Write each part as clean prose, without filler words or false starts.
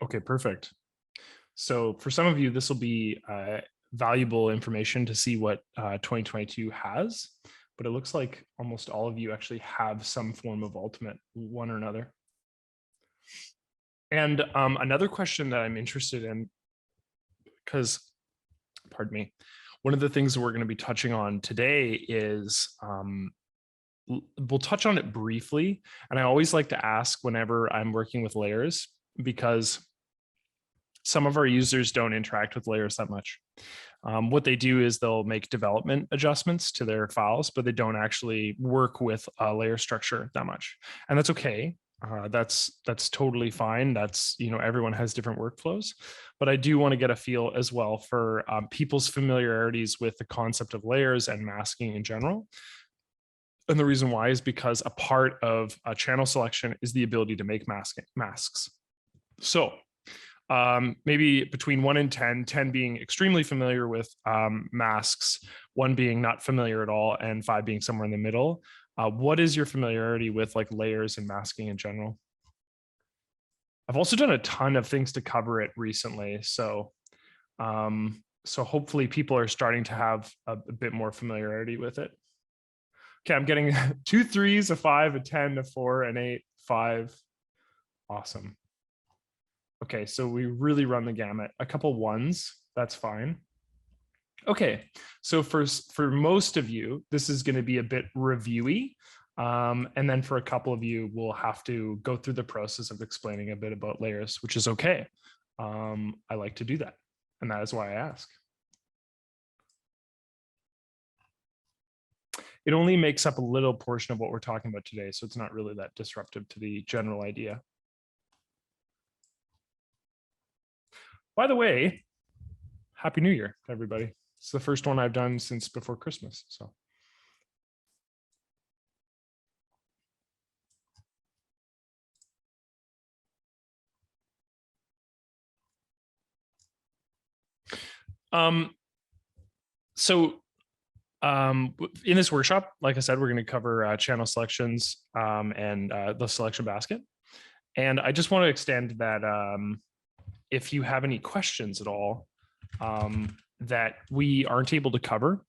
Okay, perfect. So for some of you, this will be valuable information to see what 2022 has, but it looks like almost all of you actually have some form of Ultimate, one or another. And another question that I'm interested in, because, pardon me, one of the things that we're going to be touching on today is we'll touch on it briefly. And I always like to ask whenever I'm working with layers, because some of our users don't interact with layers that much. What they do is they'll make development adjustments to their files, but they don't actually work with a layer structure that much. And that's okay. That's totally fine. That's, everyone has different workflows, but I do want to get a feel as well for people's familiarities with the concept of layers and masking in general. And the reason why is because a part of a channel selection is the ability to make masks. So maybe between 1 and 10, 10 being extremely familiar with masks, 1 being not familiar at all, and 5 being somewhere in the middle. What is your familiarity with like layers and masking in general? I've also done a ton of things to cover it recently. So hopefully people are starting to have a bit more familiarity with it. Okay, I'm getting 2 3s, a 5, a 10, a 4, an 8, 5. Awesome. Okay, so we really run the gamut. A couple 1s, that's fine. Okay, so for most of you, this is going to be a bit reviewy. And then for a couple of you, we'll have to go through the process of explaining a bit about layers, which is okay. I like to do that, and that is why I ask. It only makes up a little portion of what we're talking about today, so it's not really that disruptive to the general idea. By the way, Happy New Year, everybody. It's the first one I've done since before Christmas. So. In this workshop, like I said, we're going to cover channel selections and the selection basket. And I just want to extend that if you have any questions at all that we aren't able to cover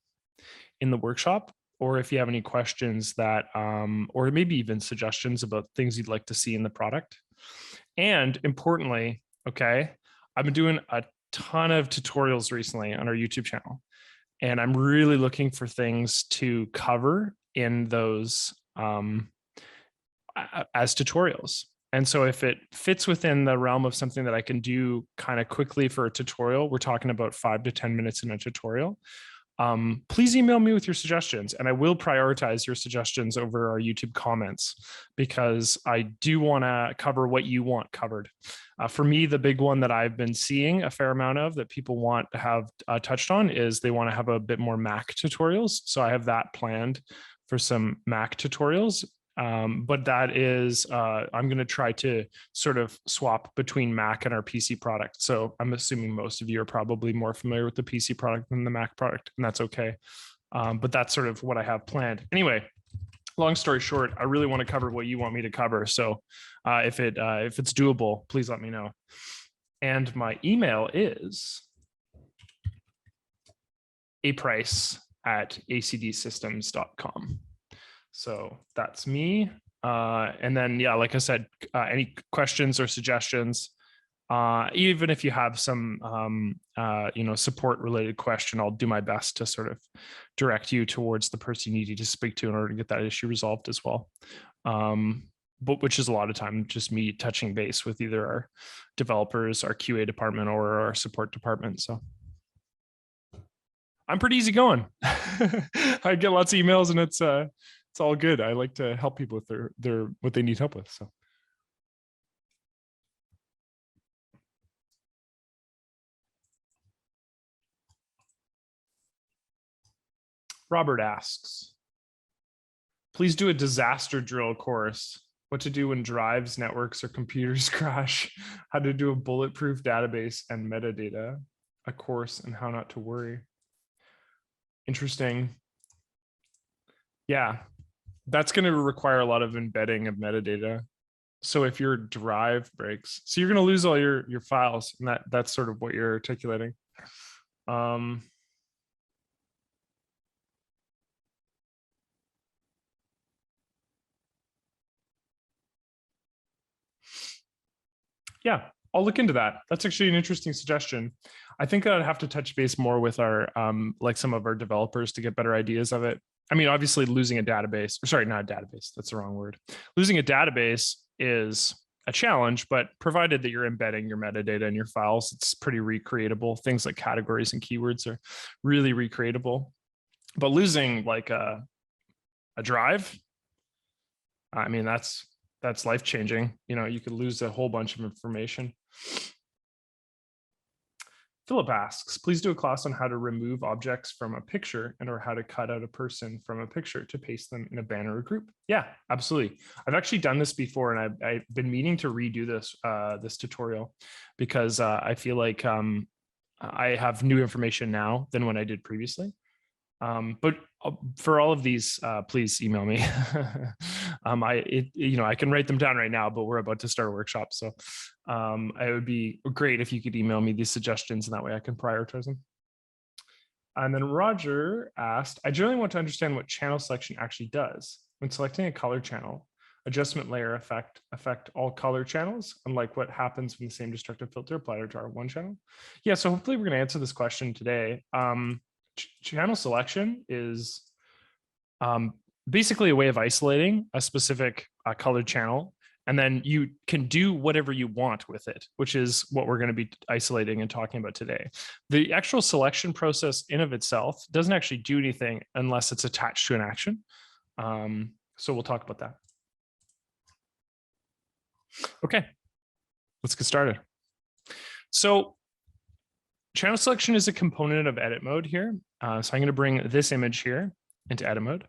in the workshop, or if you have any questions that, or maybe even suggestions about things you'd like to see in the product. And importantly, okay, I've been doing a ton of tutorials recently on our YouTube channel, and I'm really looking for things to cover in those as tutorials. And so if it fits within the realm of something that I can do kind of quickly for a tutorial, we're talking about 5 to 10 minutes in a tutorial. Please email me with your suggestions, and I will prioritize your suggestions over our YouTube comments, because I do want to cover what you want covered. For me, the big one that I've been seeing a fair amount of that people want to have touched on is they want to have a bit more Mac tutorials. So I have that planned for some Mac tutorials. But that is, I'm going to try to sort of swap between Mac and our PC product. So I'm assuming most of you are probably more familiar with the PC product than the Mac product, and that's okay. But that's sort of what I have planned. Anyway, long story short, I really want to cover what you want me to cover. So if it's doable, please let me know. And my email is aprice@acdsystems.com. So that's me. And then, yeah, like I said, any questions or suggestions, even if you have some, support related question, I'll do my best to sort of direct you towards the person you need to speak to in order to get that issue resolved as well. But which is a lot of time just me touching base with either our developers, our QA department, or our support department. So I'm pretty easy going. I get lots of emails, and it's all good. I like to help people with their what they need help with. So. Robert asks, please do a disaster drill course. What to do when drives, networks, or computers crash. How to do a bulletproof database and metadata. A course and how not to worry. Interesting. Yeah, that's going to require a lot of embedding of metadata. So if your drive breaks, so you're going to lose all your files, and that's sort of what you're articulating. Yeah, I'll look into that. That's actually an interesting suggestion. I think I'd have to touch base more with our like some of our developers to get better ideas of it. I mean, obviously losing a database, or sorry, not a database, that's the wrong word. Losing a database is a challenge, but provided that you're embedding your metadata in your files, it's pretty recreatable. Things like categories and keywords are really recreatable. But losing like a drive, I mean, that's life-changing. You know, you could lose a whole bunch of information. Philip asks, please do a class on how to remove objects from a picture and or how to cut out a person from a picture to paste them in a banner or group. Yeah, absolutely. I've actually done this before, and I've been meaning to redo this this tutorial because I feel like I have new information now than when I did previously. But for all of these, please email me. I can write them down right now, but we're about to start a workshop. So it would be great if you could email me these suggestions, and that way I can prioritize them. And then Roger asked, I generally want to understand what channel selection actually does. When selecting a color channel, adjustment layer affect all color channels, unlike what happens when the same destructive filter applied to our one channel? Yeah, so hopefully we're going to answer this question today. Channel selection is basically a way of isolating a specific colored channel, and then you can do whatever you want with it, which is what we're going to be isolating and talking about today. The actual selection process in of itself doesn't actually do anything unless it's attached to an action. So we'll talk about that. Okay, let's get started. So channel selection is a component of edit mode here. So I'm going to bring this image here into edit mode.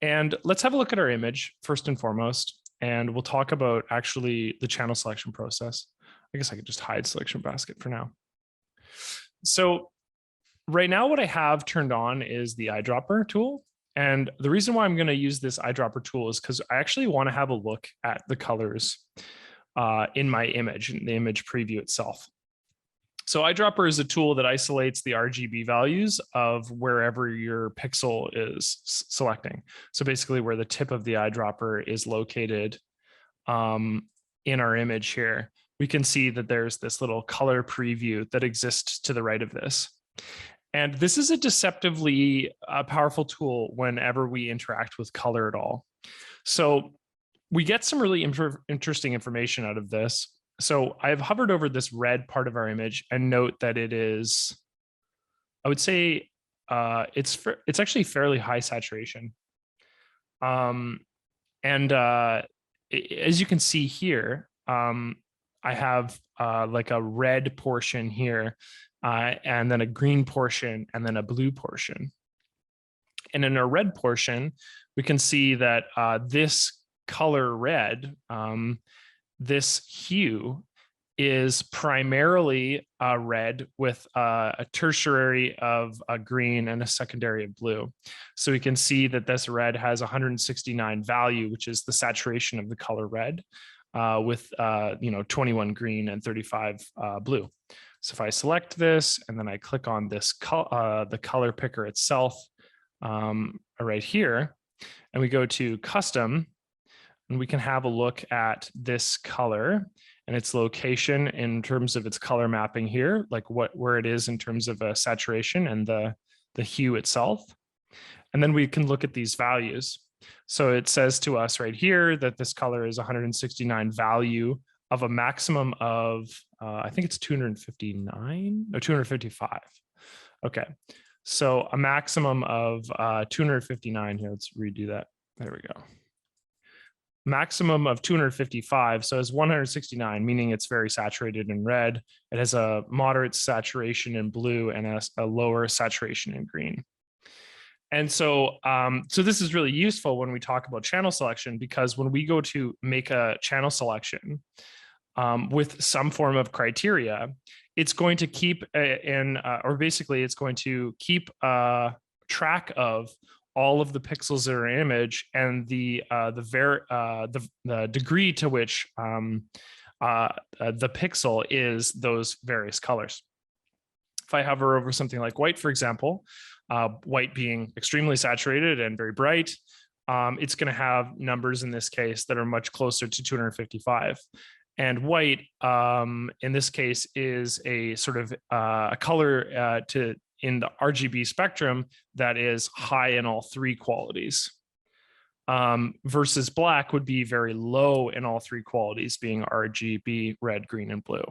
And let's have a look at our image first and foremost, and we'll talk about actually the channel selection process. I guess I could just hide selection basket for now. So right now what I have turned on is the eyedropper tool. And the reason why I'm going to use this eyedropper tool is because I actually want to have a look at the colors in my image, in the image preview itself. So eyedropper is a tool that isolates the RGB values of wherever your pixel is selecting. So basically where the tip of the eyedropper is located in our image here, we can see that there's this little color preview that exists to the right of this. And this is a deceptively powerful tool whenever we interact with color at all. So we get some really interesting information out of this. So I've hovered over this red part of our image and note that it is, I would say it's actually fairly high saturation. As you can see here, I have like a red portion here, and then a green portion, and then a blue portion. And in our red portion, we can see that this color red, this hue is primarily red with a tertiary of a green and a secondary of blue. So we can see that this red has 169 value, which is the saturation of the color red, with 21 green and 35 blue. So if I select this and then I click on this the color picker itself right here, and we go to custom, and we can have a look at this color and its location in terms of its color mapping here, like where it is in terms of saturation and the hue itself. And then we can look at these values. So it says to us right here that this color is 169 value of a maximum of, I think it's 259 or 255. Okay, so a maximum of 259 here. Let's redo that. There we go. Maximum of 255, so it's 169, meaning it's very saturated in red. It has a moderate saturation in blue and a lower saturation in green. And so, so this is really useful when we talk about channel selection, because when we go to make a channel selection with some form of criteria, it's going to keep or basically it's going to keep track of all of the pixels in our image and the degree to which the pixel is those various colors. If I hover over something like white, for example, white being extremely saturated and very bright, it's going to have numbers in this case that are much closer to 255. And white, in this case, is a sort of a color in the RGB spectrum that is high in all three qualities. Versus black would be very low in all three qualities, being RGB, red, green, and blue.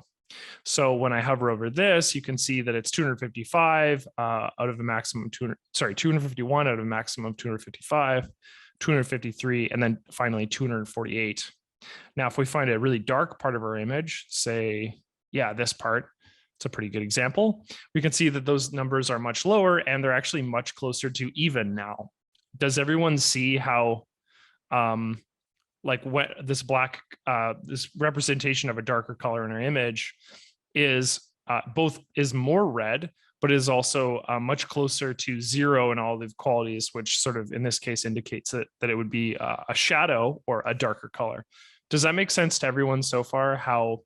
So when I hover over this, you can see that it's 255 out of a maximum 251 out of a maximum 255, 253, and then finally 248. Now, if we find a really dark part of our image, say, yeah, this part, it's a pretty good example. We can see that those numbers are much lower and they're actually much closer to even now. Does everyone see how like what this black, this representation of a darker color in our image is is more red, but is also much closer to zero in all the qualities, which sort of in this case indicates that it would be a shadow or a darker color. Does that make sense to everyone so far, how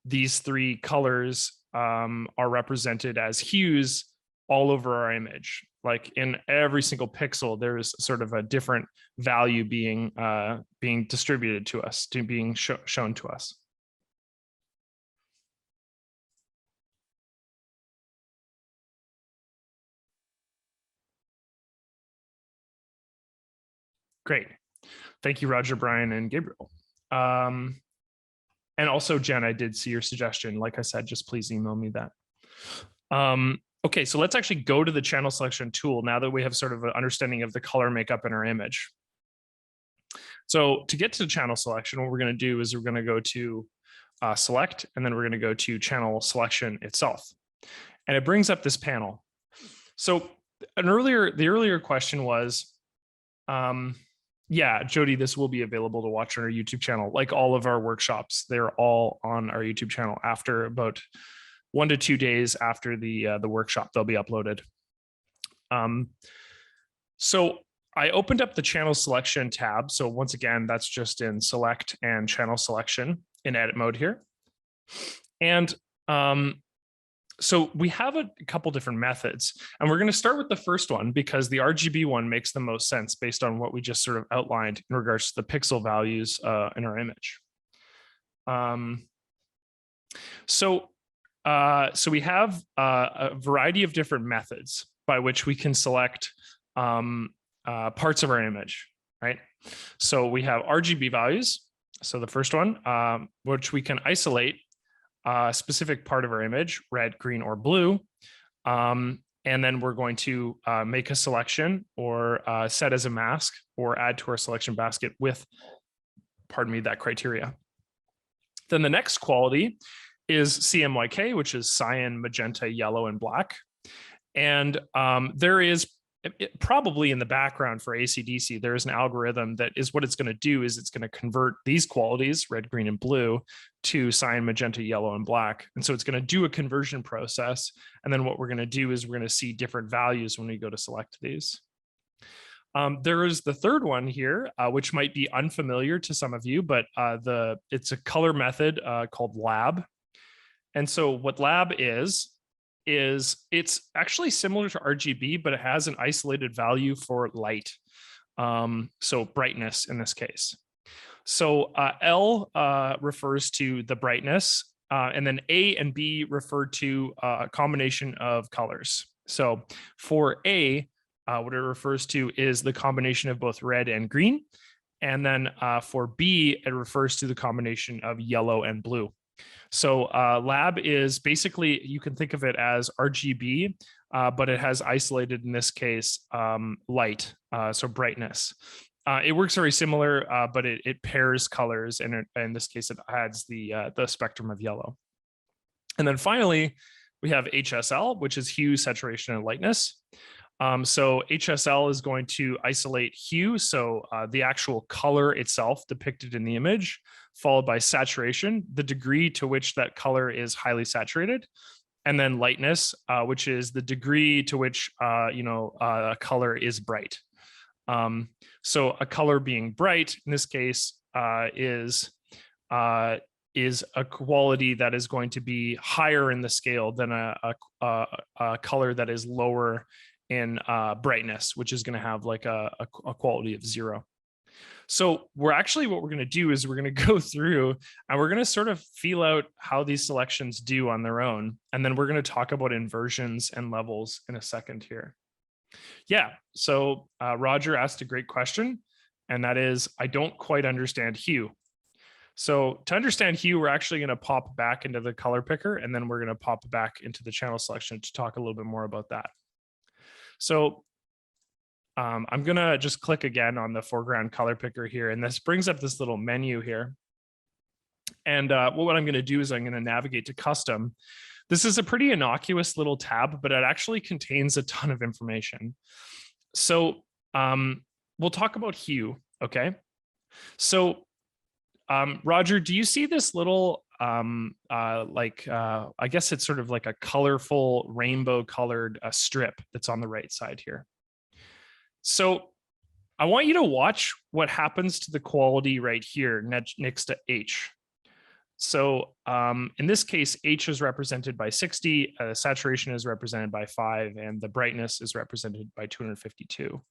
these three colors are represented as hues all over our image? Like in every single pixel, there's sort of a different value being distributed to us, being shown to us. Great. Thank you, Roger, Brian, and Gabriel. And also, Jen, I did see your suggestion. Like I said, just please email me that. Okay, so let's actually go to the channel selection tool now that we have sort of an understanding of the color makeup in our image. So to get to channel selection, what we're going to do is we're going to go to select, and then we're going to go to channel selection itself. And it brings up this panel. So the earlier question was, yeah, Jody, this will be available to watch on our YouTube channel. Like all of our workshops, they're all on our YouTube channel after about 1 to 2 days after the workshop, they'll be uploaded. So I opened up the channel selection tab. So once again, that's just in select and channel selection in edit mode here. And so we have a couple different methods, and we're going to start with the first one because the RGB one makes the most sense based on what we just sort of outlined in regards to the pixel values in our image. So we have a variety of different methods by which we can select parts of our image, right? So we have RGB values. So the first one, which we can isolate a specific part of our image, red, green, or blue. And then we're going to make a selection or set as a mask or add to our selection basket with, pardon me, that criteria. Then the next quality is CMYK, which is cyan, magenta, yellow, and black. And there is probably in the background for ACDSee, there is an algorithm that is what it's going to do is it's going to convert these qualities, red, green, and blue, to cyan, magenta, yellow, and black. And so it's going to do a conversion process. And then what we're going to do is we're going to see different values when we go to select these. There is the third one here, which might be unfamiliar to some of you, but it's a color method called lab. And so what lab is it's actually similar to RGB, but it has an isolated value for light. So brightness in this case. So L refers to the brightness, and then A and B refer to a combination of colors. So for A, what it refers to is the combination of both red and green. And then for B, it refers to the combination of yellow and blue. So lab is basically, you can think of it as RGB, but it has isolated, in this case, light, so brightness. It works very similar, but it pairs colors, and in this case, it adds the spectrum of yellow. And then finally, we have HSL, which is hue, saturation, and lightness. So HSL is going to isolate hue, so the actual color itself depicted in the image, followed by saturation, the degree to which that color is highly saturated, and then lightness, which is the degree to which a color is bright. So a color being bright in this case is a quality that is going to be higher in the scale than a color that is lower in brightness, which is going to have like a quality of 0. So what we're going to do is we're going to go through and we're going to sort of feel out how these selections do on their own. And then we're going to talk about inversions and levels in a second here. Yeah, so Roger asked a great question, and that is, I don't quite understand hue. So to understand hue, we're actually going to pop back into the color picker, and then we're going to pop back into the channel selection to talk a little bit more about that. So I'm going to just click again on the foreground color picker here, and this brings up this little menu here. And what I'm going to do is I'm going to navigate to custom. This is a pretty innocuous little tab, but it actually contains a ton of information. So we'll talk about hue, okay? So Roger, do you see this little, I guess it's sort of like a colorful rainbow colored strip that's on the right side here? So I want you to watch what happens to the quality right here next to H. So in this case, H is represented by 60, saturation is represented by 5, and the brightness is represented by 252.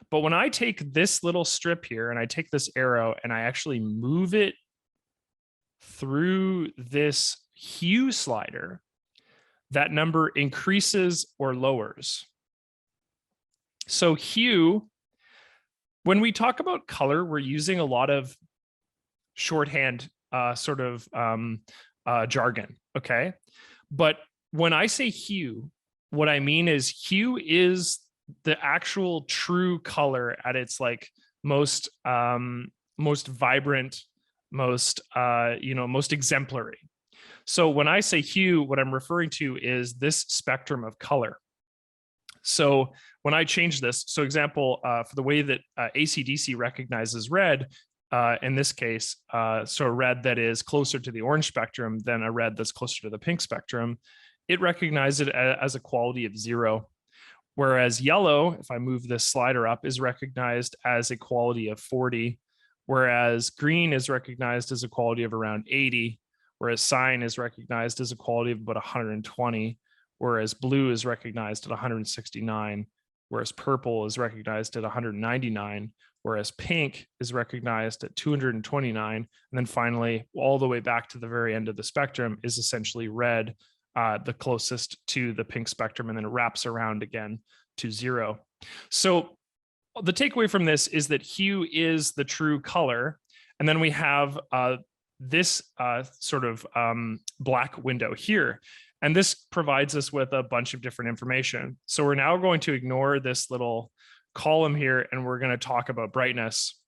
But when I take this little strip here and I take this arrow and I actually move it through this hue slider, that number increases or lowers. So hue, when we talk about color, we're using a lot of shorthand jargon, okay? But when I say hue, what I mean is hue is the actual true color at its like most vibrant, most exemplary. So when I say hue, what I'm referring to is this spectrum of color. So when I change this, so example, for the way that ACDSee recognizes red, in this case, so a red that is closer to the orange spectrum than a red that's closer to the pink spectrum, it recognizes it as a quality of 0. Whereas yellow, if I move this slider up, is recognized as a quality of 40, whereas green is recognized as a quality of around 80, whereas cyan is recognized as a quality of about 120, whereas blue is recognized at 169, whereas purple is recognized at 199, whereas pink is recognized at 229, and then finally, all the way back to the very end of the spectrum is essentially red, the closest to the pink spectrum, and then it wraps around again to 0. So the takeaway from this is that hue is the true color, and then we have this black window here. And this provides us with a bunch of different information. So we're now going to ignore this little column here, and we're going to talk about brightness.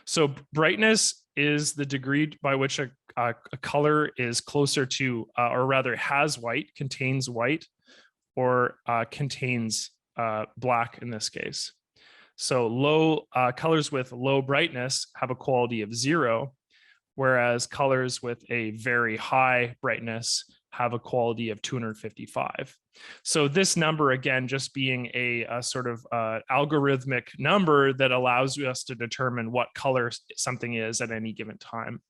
So brightness is the degree by which a color is closer to, or rather has white, contains white, or contains black in this case. So low colors with low brightness have a quality of 0, whereas colors with a very high brightness have a quality of 255. So this number, again, just being a sort of algorithmic number that allows us to determine what color something is at any given time.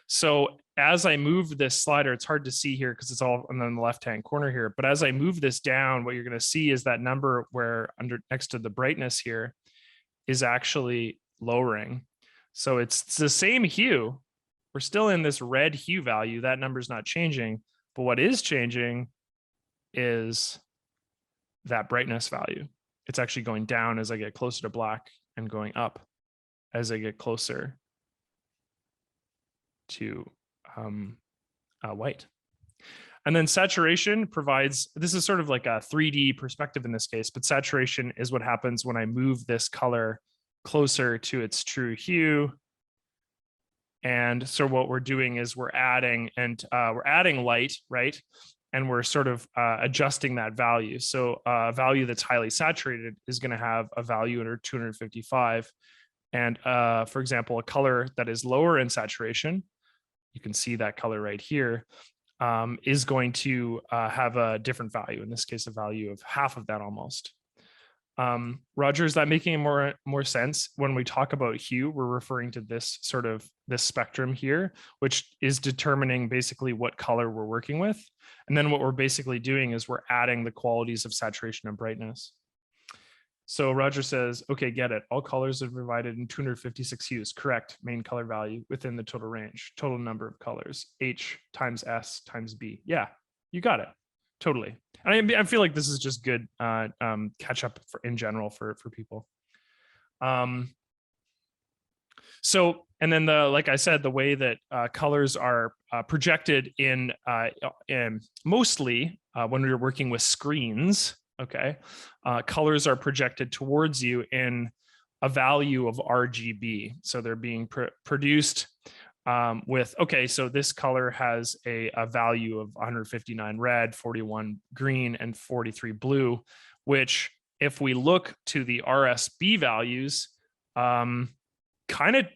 So as I move this slider, it's hard to see here because it's all on the left-hand corner here, but as I move this down, what you're going to see is that number where next to the brightness here is actually lowering. So it's the same hue. We're still in this red hue value. That number is not changing. But what is changing is that brightness value. It's actually going down as I get closer to black and going up as I get closer to white. And then saturation provides, this is sort of like a 3D perspective in this case, but saturation is what happens when I move this color closer to its true hue. And so what we're doing is we're adding light, right? And we're sort of adjusting that value. So a value that's highly saturated is going to have a value under 255. And for example, a color that is lower in saturation, you can see that color right here, is going to have a different value. In this case, a value of half of that almost. Roger, is that making more sense? When we talk about hue, we're referring to this spectrum here, which is determining basically what color we're working with. And then what we're basically doing is we're adding the qualities of saturation and brightness. So Roger says, okay, get it. All colors are divided in 256 hues. Correct. Main color value within the total range, total number of colors, H times S times B. Yeah, you got it. Totally. And I feel like this is just good catch up in general for people. So, and then like I said, the way that colors are projected in mostly when we're working with screens, okay, colors are projected towards you in a value of RGB. So they're being produced with, okay, so this color has a value of 159 red, 41 green, and 43 blue, which if we look to the RSB values, kind of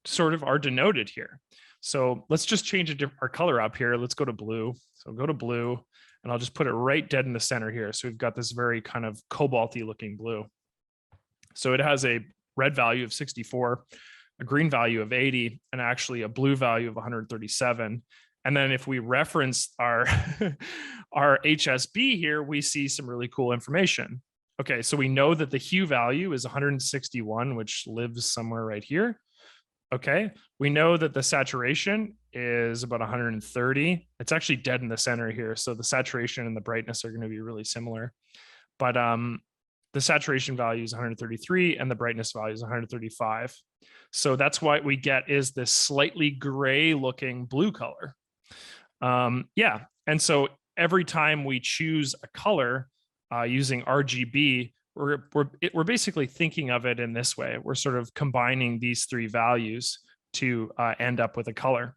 sort of are denoted here. So let's just change our color up here. Let's go to blue. So go to blue, and I'll just put it right dead in the center here. So we've got this very kind of cobalty looking blue. So it has a red value of 64, a green value of 80, and actually a blue value of 137. And then if we reference our, our HSB here, we see some really cool information. Okay, so we know that the hue value is 161, which lives somewhere right here. Okay, we know that the saturation is about 130. It's actually dead in the center here. So the saturation and the brightness are going to be really similar. But the saturation value is 133 and the brightness value is 135. So that's what we get is this slightly gray looking blue color. Yeah, and so every time we choose a color using RGB, we're basically thinking of it in this way. We're sort of combining these three values to end up with a color.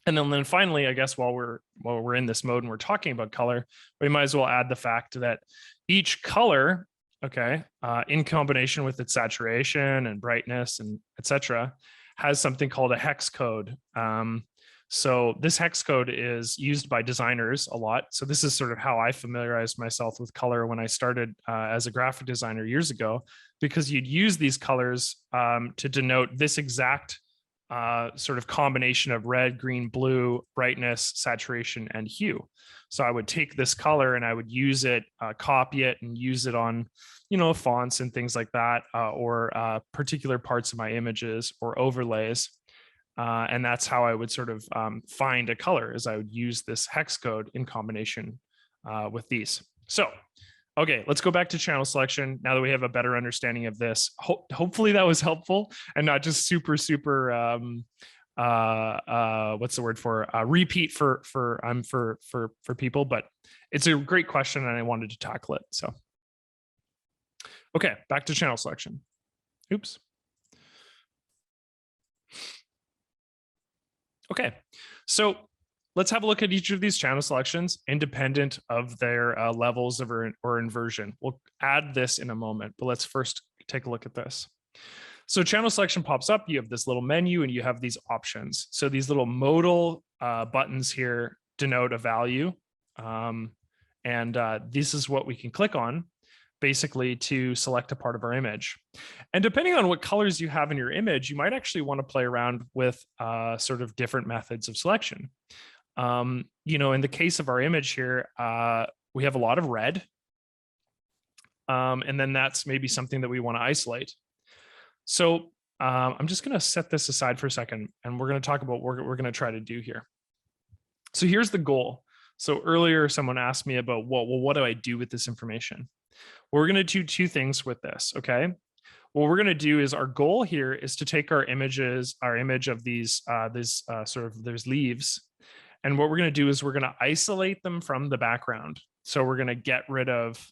And then finally, I guess while we're in this mode and we're talking about color, we might as well add the fact that each color, okay, in combination with its saturation and brightness and etc., has something called a hex code. So this hex code is used by designers a lot. So this is sort of how I familiarized myself with color when I started as a graphic designer years ago, because you'd use these colors to denote this exact sort of combination of red, green, blue, brightness, saturation, and hue. So I would take this color and I would use it, copy it, and use it on, fonts and things like that, or particular parts of my images or overlays. And that's how I would sort of find a color, is I would use this hex code in combination with these. So, okay, let's go back to channel selection now that we have a better understanding of this. Hopefully that was helpful and not just super what's the word for repeat for people, but it's a great question and I wanted to tackle it. So, okay, back to channel selection. Oops. Okay, so let's have a look at each of these channel selections independent of their levels of or inversion. We'll add this in a moment, but let's first take a look at this. So channel selection pops up, you have this little menu and you have these options. So these little modal buttons here denote a value. This is what we can click on basically to select a part of our image. And depending on what colors you have in your image, you might actually want to play around with sort of different methods of selection. In the case of our image here, we have a lot of red. And then that's maybe something that we want to isolate. So I'm just going to set this aside for a second, and we're going to talk about what we're going to try to do here. So here's the goal. So earlier, someone asked me about, well, what do I do with this information? We're going to do two things with this, okay? What we're going to do is our goal here is to take our image of these there's leaves. And what we're going to do is we're going to isolate them from the background. So we're going to get rid of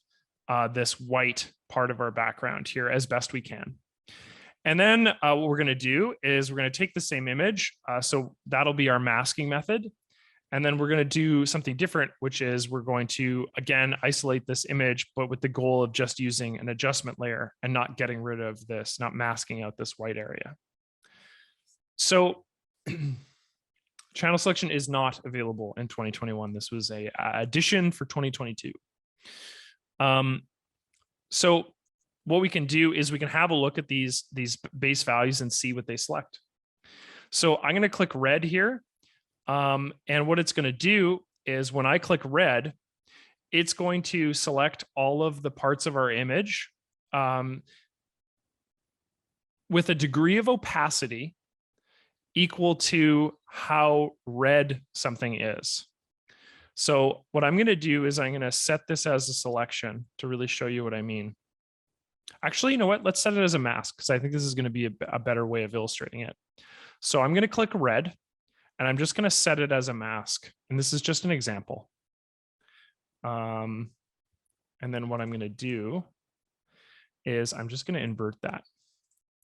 this white part of our background here as best we can. And then what we're going to do is we're going to take the same image. So that'll be our masking method. And then we're going to do something different, which is we're going to, again, isolate this image, but with the goal of just using an adjustment layer and not getting rid of this, not masking out this white area. So channel selection is not available in 2021. This was a addition for 2022. So what we can do is we can have a look at these base values and see what they select. So I'm going to click red here. And what it's going to do is when I click red, it's going to select all of the parts of our image with a degree of opacity equal to how red something is. So what I'm going to do is I'm going to set this as a selection to really show you what I mean. Actually, you know what? Let's set it as a mask because I think this is going to be a better way of illustrating it. So I'm going to click red and I'm just going to set it as a mask. And this is just an example. And then what I'm going to do is I'm just going to invert that.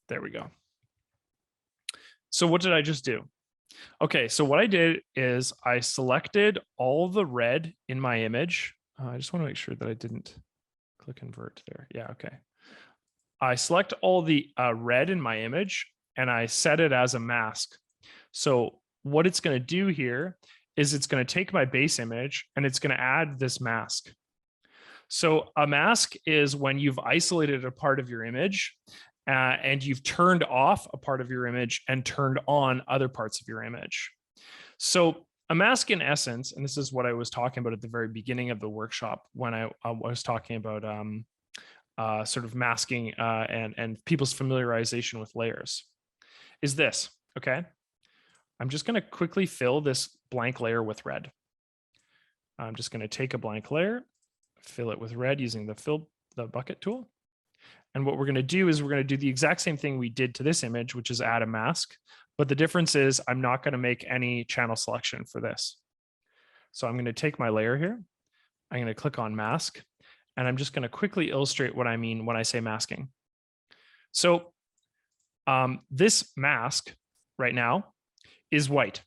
There we go. So what did I just do? Okay, so what I did is I selected all the red in my image. I just want to make sure that I didn't click invert there. Yeah, okay. I select all the red in my image and I set it as a mask. So what it's going to do here is it's going to take my base image and it's going to add this mask. So a mask is when you've isolated a part of your image and you've turned off a part of your image and turned on other parts of your image. So a mask in essence, and this is what I was talking about at the very beginning of the workshop when I was talking about sort of masking and people's familiarization with layers, is this, okay? I'm just gonna quickly fill this blank layer with red. I'm just gonna take a blank layer, fill it with red using the bucket tool. And what we're going to do is we're going to do the exact same thing we did to this image, which is add a mask. But the difference is I'm not going to make any channel selection for this. So I'm going to take my layer here. I'm going to click on mask. And I'm just going to quickly illustrate what I mean when I say masking. So this mask right now is white.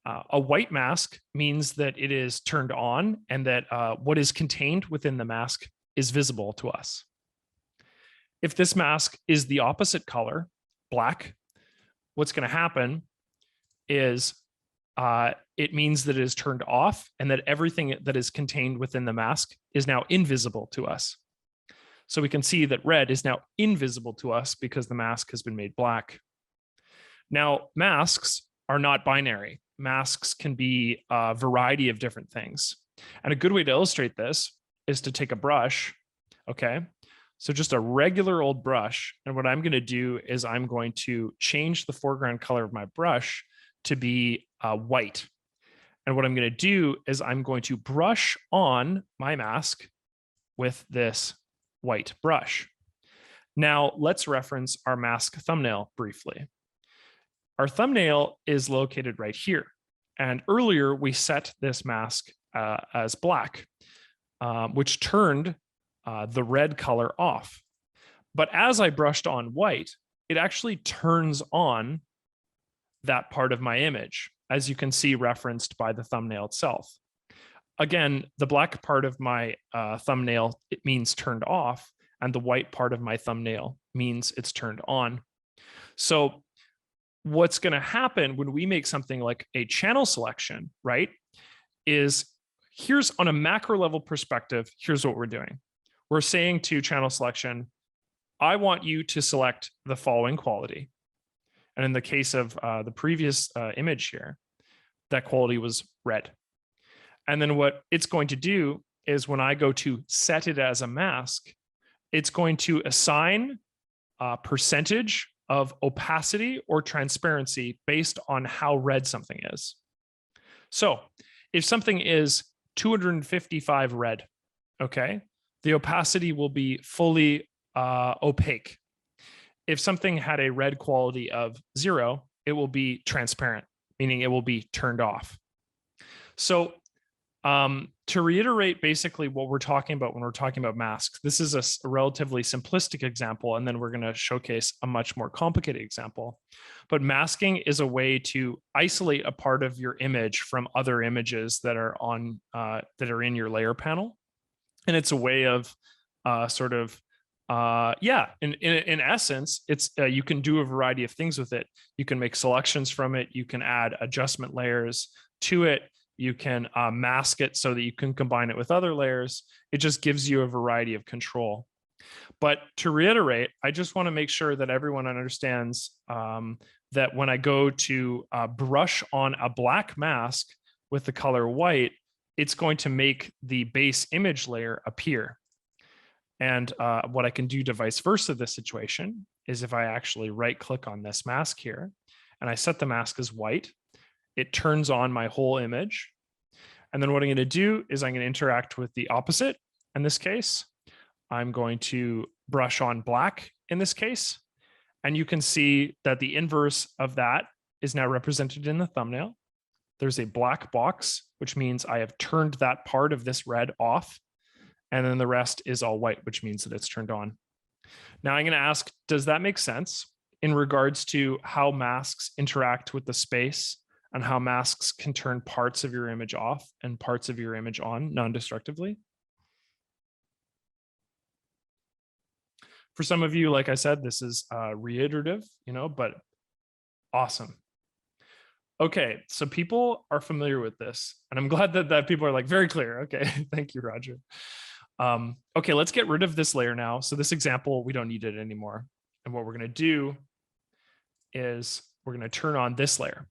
A white mask means that it is turned on and that what is contained within the mask is visible to us. If this mask is the opposite color, black, what's going to happen is it means that it is turned off and that everything that is contained within the mask is now invisible to us. So we can see that red is now invisible to us because the mask has been made black. Now, masks are not binary. Masks can be a variety of different things. And a good way to illustrate this is to take a brush, okay? So just a regular old brush. And what I'm going to do is I'm going to change the foreground color of my brush to be white. And what I'm going to do is I'm going to brush on my mask with this white brush. Now let's reference our mask thumbnail briefly. Our thumbnail is located right here. And earlier we set this mask as black, which turned the red color off. But as I brushed on white, it actually turns on that part of my image, as you can see referenced by the thumbnail itself. Again, the black part of my thumbnail, it means turned off, and the white part of my thumbnail means it's turned on. So what's going to happen when we make something like a channel selection, right, is here's on a macro level perspective, here's what we're doing. We're saying to channel selection, I want you to select the following quality. And in the case of the previous image here, that quality was red. And then what it's going to do is when I go to set it as a mask, it's going to assign a percentage of opacity or transparency based on how red something is. So if something is 255 red, okay, the opacity will be fully opaque. If something had a red quality of 0, it will be transparent, meaning it will be turned off. So to reiterate basically what we're talking about when we're talking about masks, this is a relatively simplistic example, and then we're going to showcase a much more complicated example. But masking is a way to isolate a part of your image from other images that are on that are in your layer panel. And it's a way of in essence, it's you can do a variety of things with it. You can make selections from it. You can add adjustment layers to it. You can mask it so that you can combine it with other layers. It just gives you a variety of control. But to reiterate, I just want to make sure that everyone understands that when I go to brush on a black mask with the color white, it's going to make the base image layer appear. And what I can do to vice versa this situation is if I actually right click on this mask here and I set the mask as white, it turns on my whole image. And then what I'm going to do is I'm going to interact with the opposite. In this case, I'm going to brush on black in this case. And you can see that the inverse of that is now represented in the thumbnail. There's a black box, which means I have turned that part of this red off. And then the rest is all white, which means that it's turned on. Now I'm going to ask, does that make sense in regards to how masks interact with the space and how masks can turn parts of your image off and parts of your image on non-destructively? For some of you, like I said, this is reiterative, but awesome. Okay, so people are familiar with this, and I'm glad that people are like very clear. Okay, thank you, Roger. Okay, let's get rid of this layer now. So this example, we don't need it anymore. And what we're going to do is we're going to turn on this layer.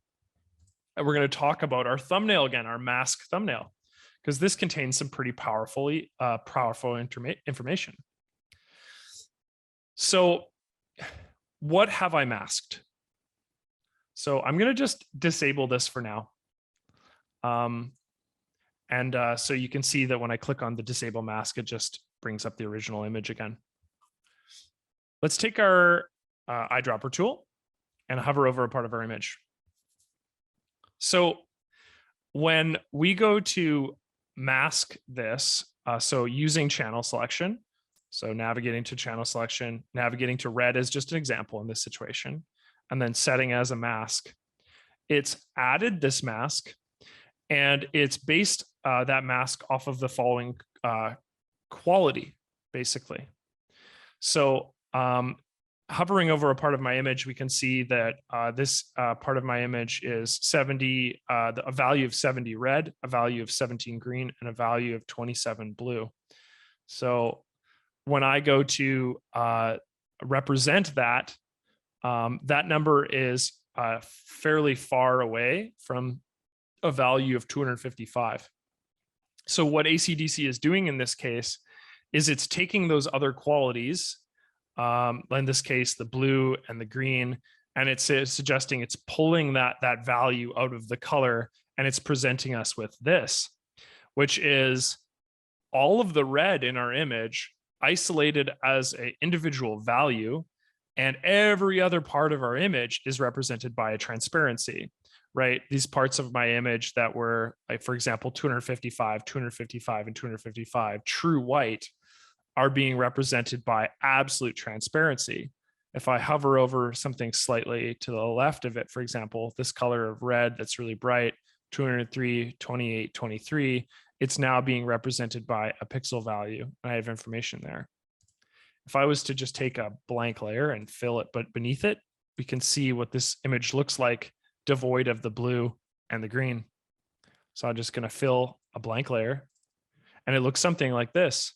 And we're going to talk about our thumbnail again, our mask thumbnail, because this contains some pretty powerful information. So what have I masked? So I'm going to just disable this for now. So you can see that when I click on the disable mask, it just brings up the original image again. Let's take our eyedropper tool and hover over a part of our image. So when we go to mask this, so using channel selection, so navigating to channel selection, navigating to red is just an example in this situation, and then setting as a mask, it's added this mask. And it's based that mask off of the following quality, basically. So hovering over a part of my image, we can see that this part of my image is 70, a value of 70 red, a value of 17 green, and a value of 27 blue. So when I go to represent that, that number is fairly far away from a value of 255. So what ACDSee is doing in this case is it's taking those other qualities, in this case, the blue and the green, and it's suggesting it's pulling that value out of the color, and it's presenting us with this, which is all of the red in our image isolated as an individual value, and every other part of our image is represented by a transparency. Right? These parts of my image that were, like, for example, 255, 255, and 255 true white are being represented by absolute transparency. If I hover over something slightly to the left of it, for example, this color of red that's really bright, 203, 28, 23, it's now being represented by a pixel value. And I have information there. If I was to just take a blank layer and fill it, but beneath it, we can see what this image looks like, devoid of the blue and the green. So I'm just going to fill a blank layer, and it looks something like this.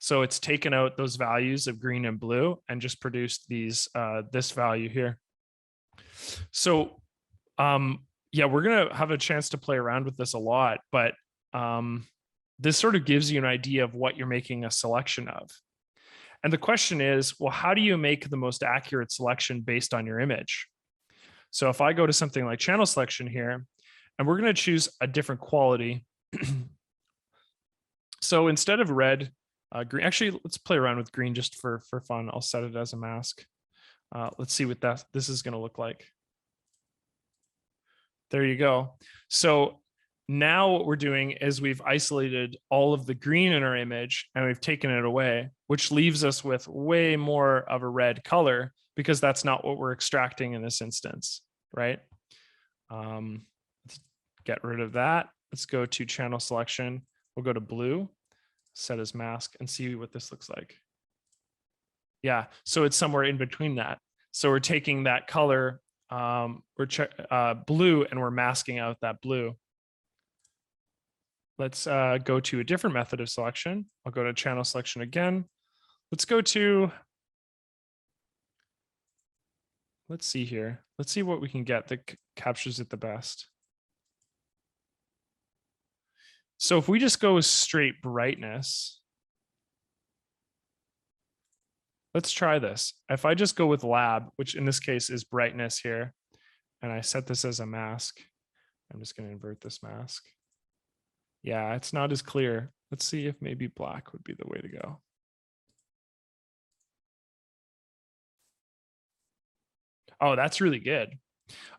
So it's taken out those values of green and blue and just produced these this value here. So yeah, we're going to have a chance to play around with this a lot, but this sort of gives you an idea of what you're making a selection of. And the question is, well, how do you make the most accurate selection based on your image? So if I go to something like channel selection here, and we're going to choose a different quality. So instead of red, green, actually, let's play around with green just for fun. I'll set it as a mask. Let's see what this is going to look like. There you go. So now what we're doing is we've isolated all of the green in our image and we've taken it away, which leaves us with way more of a red color, because that's not what we're extracting in this instance, right? Let's get rid of that. Let's go to channel selection. We'll go to blue, set as mask, and see what this looks like. Yeah, so it's somewhere in between that. So we're taking that color, blue, and we're masking out that blue. Let's go to a different method of selection. I'll go to channel selection again. let's go to, let's see here. Let's see what we can get that captures it the best. So if we just go straight brightness, let's try this. If I just go with lab, which in this case is brightness here, and I set this as a mask, I'm just going to invert this mask. Yeah, it's not as clear. Let's see if maybe black would be the way to go. Oh, that's really good.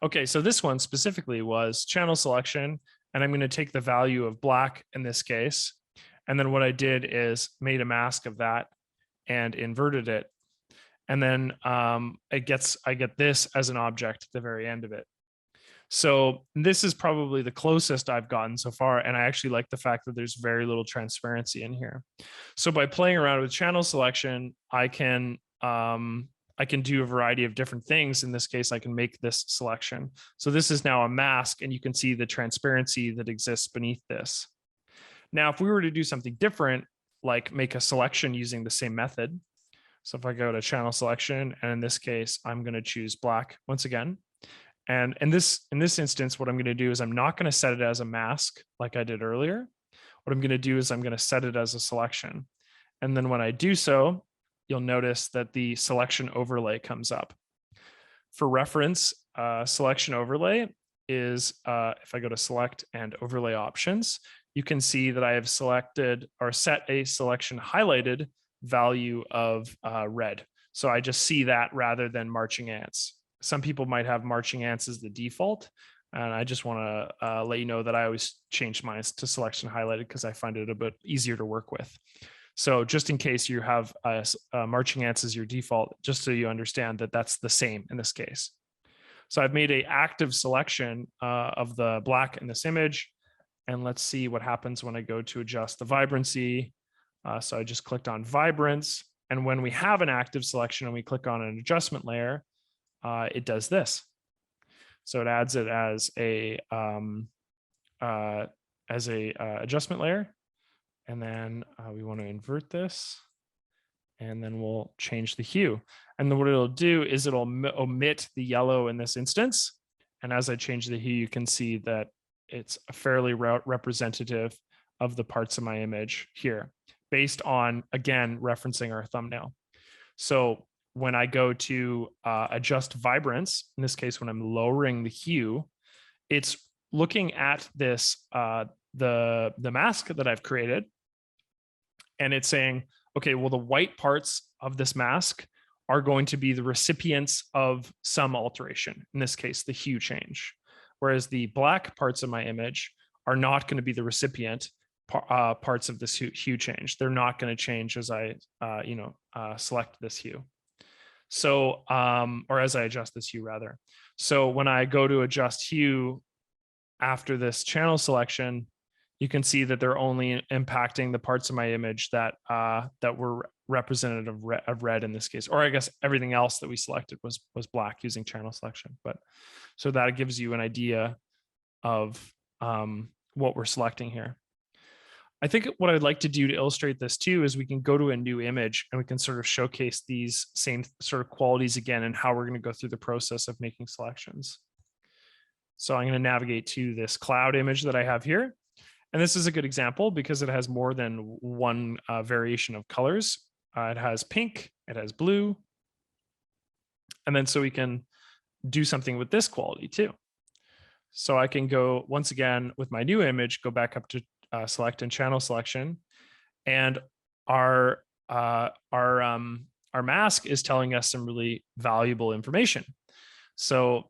Okay, so this one specifically was channel selection, and I'm going to take the value of black in this case. And then what I did is made a mask of that and inverted it. And then I get this as an object at the very end of it. So this is probably the closest I've gotten so far. And I actually like the fact that there's very little transparency in here. So by playing around with channel selection, I can do a variety of different things. In this case, I can make this selection. So this is now a mask, and you can see the transparency that exists beneath this. Now, if we were to do something different, like make a selection using the same method. So if I go to channel selection, and in this case, I'm going to choose black once again. And in this instance, what I'm going to do is I'm not going to set it as a mask like I did earlier. What I'm going to do is I'm going to set it as a selection. And then when I do so, you'll notice that the selection overlay comes up. For reference, selection overlay is, if I go to select and overlay options, you can see that I have selected or set a selection highlighted value of red. So I just see that rather than marching ants. Some people might have marching ants as the default. And I just want to let you know that I always change mine to selection highlighted because I find it a bit easier to work with. So just in case you have marching ants as your default, just so you understand that that's the same in this case. So I've made an active selection of the black in this image. And let's see what happens when I go to adjust the vibrancy. So I just clicked on vibrance. And when we have an active selection and we click on an adjustment layer, it does this. So it adds it as a adjustment layer. And then we want to invert this. And then we'll change the hue. And then what it'll do is it'll omit the yellow in this instance. And as I change the hue, you can see that it's fairly representative of the parts of my image here, based on, again, referencing our thumbnail. So when I go to adjust vibrance, in this case, when I'm lowering the hue, it's looking at this, the mask that I've created, and it's saying, okay, well, the white parts of this mask are going to be the recipients of some alteration, in this case, the hue change. Whereas the black parts of my image are not going to be the recipient parts of this hue change. They're not going to change as I, select this hue. So, or as I adjust this hue rather. So when I go to adjust hue after this channel selection, you can see that they're only impacting the parts of my image that were representative of red in this case, or I guess everything else that we selected was black using channel selection. But so that gives you an idea of what we're selecting here. I think what I'd like to do to illustrate this too is we can go to a new image and we can sort of showcase these same sort of qualities again and how we're going to go through the process of making selections. So I'm going to navigate to this cloud image that I have here. And this is a good example because it has more than one variation of colors. It has pink, it has blue. And then so we can do something with this quality too. So I can go once again with my new image, go back up to select and channel selection. And our mask is telling us some really valuable information. So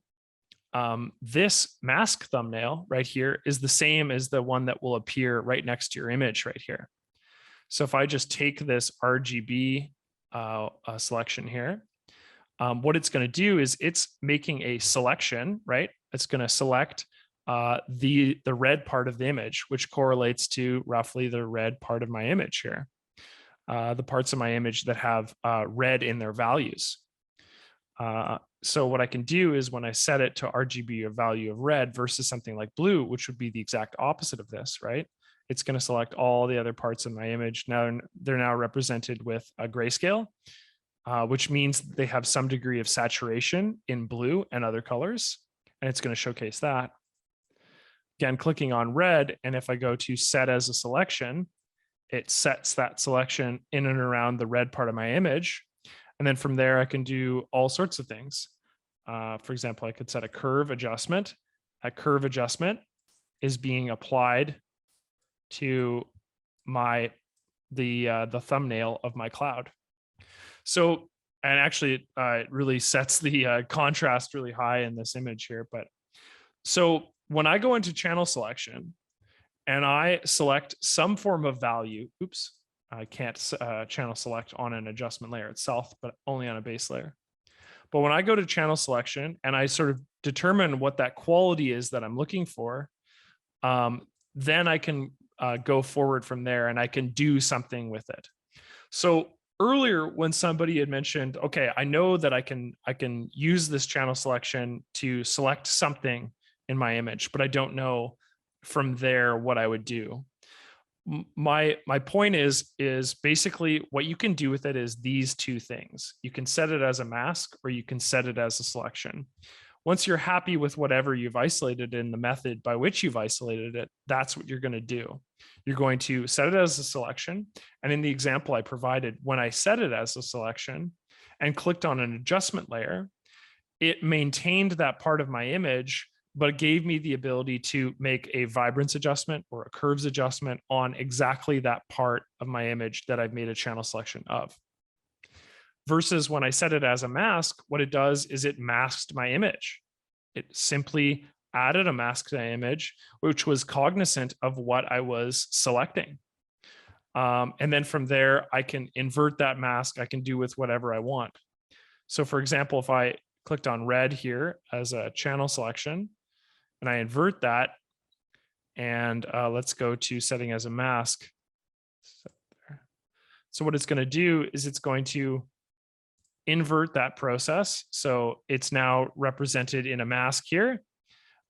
this mask thumbnail right here is the same as the one that will appear right next to your image right here. So if I just take this RGB selection here, what it's going to do is it's making a selection, right? It's going to select the red part of the image, which correlates to roughly the red part of my image here. The parts of my image that have red in their values. So what I can do is when I set it to RGB, a value of red versus something like blue, which would be the exact opposite of this, right? it's going to select all the other parts of my image. Now they're now represented with a grayscale, which means they have some degree of saturation in blue and other colors. And it's going to showcase that. Again, clicking on red, and if I go to set as a selection, it sets that selection in and around the red part of my image. And then from there, I can do all sorts of things. For example, I could set a curve adjustment. A curve adjustment is being applied to the thumbnail of my cloud. So, and actually, it really sets the contrast really high in this image here. But so when I go into channel selection and I select some form of value, oops, I can't channel select on an adjustment layer itself, but only on a base layer. But when I go to channel selection and I sort of determine what that quality is that I'm looking for, then I can go forward from there and I can do something with it. So earlier when somebody had mentioned, okay, I know that I can use this channel selection to select something in my image, but I don't know from there what I would do. My point is basically what you can do with it is these two things. You can set it as a mask or you can set it as a selection. Once you're happy with whatever you've isolated in the method by which you've isolated it, that's what you're going to do. You're going to set it as a selection. And in the example I provided, when I set it as a selection and clicked on an adjustment layer, it maintained that part of my image, but it gave me the ability to make a vibrance adjustment or a curves adjustment on exactly that part of my image that I've made a channel selection of. Versus when I set it as a mask, what it does is it masked my image. It simply added a mask to my image, which was cognizant of what I was selecting. And then from there, I can invert that mask. I can do with whatever I want. So for example, if I clicked on red here as a channel selection, and I invert that, and let's go to setting as a mask. So what it's going to do is it's going to invert that process. So it's now represented in a mask here.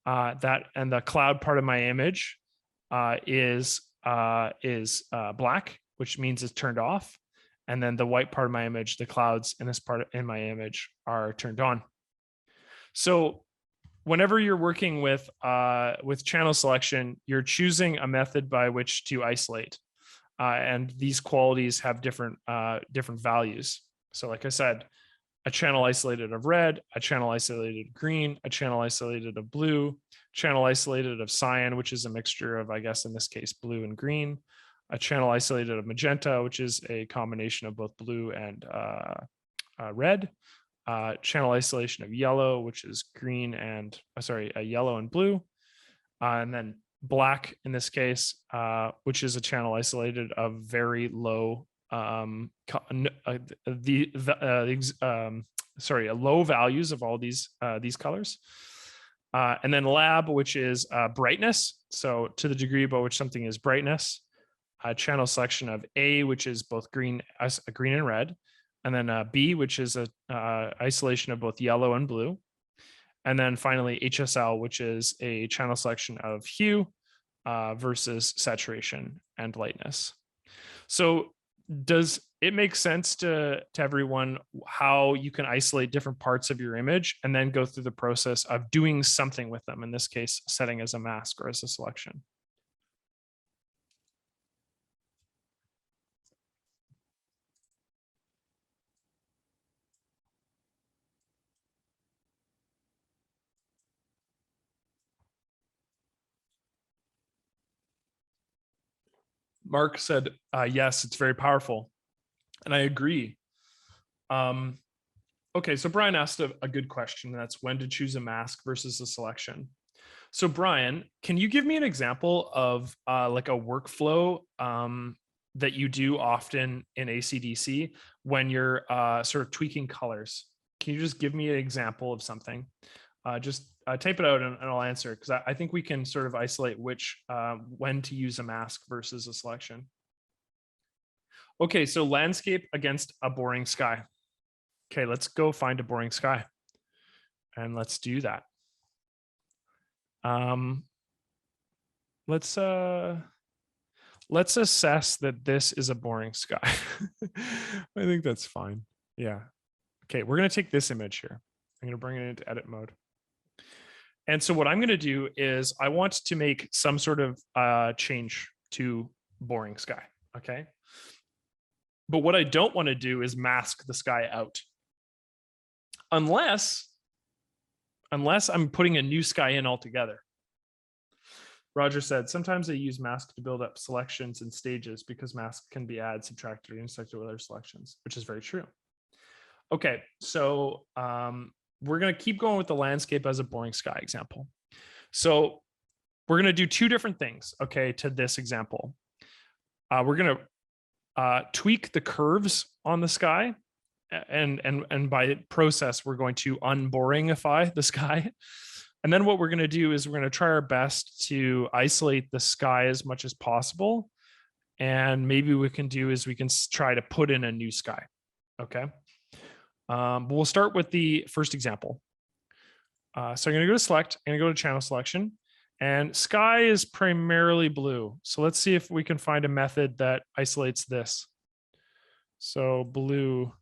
That and the cloud part of my image is black, which means it's turned off. And then the white part of my image, the clouds in this part in my image are turned on. So whenever you're working with channel selection, you're choosing a method by which to isolate, and these qualities have different values. So, like I said, a channel isolated of red, a channel isolated of green, a channel isolated of blue, channel isolated of cyan, which is a mixture of, I guess, in this case, blue and green, a channel isolated of magenta, which is a combination of both blue and red. Channel isolation of yellow, which is green and yellow and blue, and then black in this case, which is a channel isolated of very low low values of all these colors, and then lab, which is brightness. So to the degree by which something is brightness, channel selection of A, which is both green and red. And then B, which is a isolation of both yellow and blue. And then finally HSL, which is a channel selection of hue versus saturation and lightness. So does it make sense to everyone how you can isolate different parts of your image and then go through the process of doing something with them, in this case, setting as a mask or as a selection? Mark said, yes, it's very powerful. And I agree. Okay, so Brian asked a good question. That's when to choose a mask versus a selection. So Brian, can you give me an example of like a workflow that you do often in ACDSee when you're sort of tweaking colors? Can you just give me an example of something? Just type it out and I'll answer, because I think we can sort of isolate which when to use a mask versus a selection. Okay, so landscape against a boring sky. Okay, let's go find a boring sky. And let's do that. Let's let's assess that this is a boring sky. I think that's fine. Yeah. Okay, we're going to take this image here. I'm going to bring it into edit mode. And so what I'm going to do is I want to make some sort of change to boring sky. Okay. But what I don't want to do is mask the sky out. Unless I'm putting a new sky in altogether. Roger said, sometimes I use mask to build up selections and stages because mask can be added, subtracted, or intersected with other selections, which is very true. Okay, so we're going to keep going with the landscape as a boring sky example. So we're going to do two different things, okay, to this example. We're going to tweak the curves on the sky, and by process, we're going to unboringify the sky. And then what we're going to do is we're going to try our best to isolate the sky as much as possible. And maybe we can do is we can try to put in a new sky. Okay. But we'll start with the first example. So I'm going to go to select, I'm going to go to channel selection, and sky is primarily blue. So let's see if we can find a method that isolates this. So blue.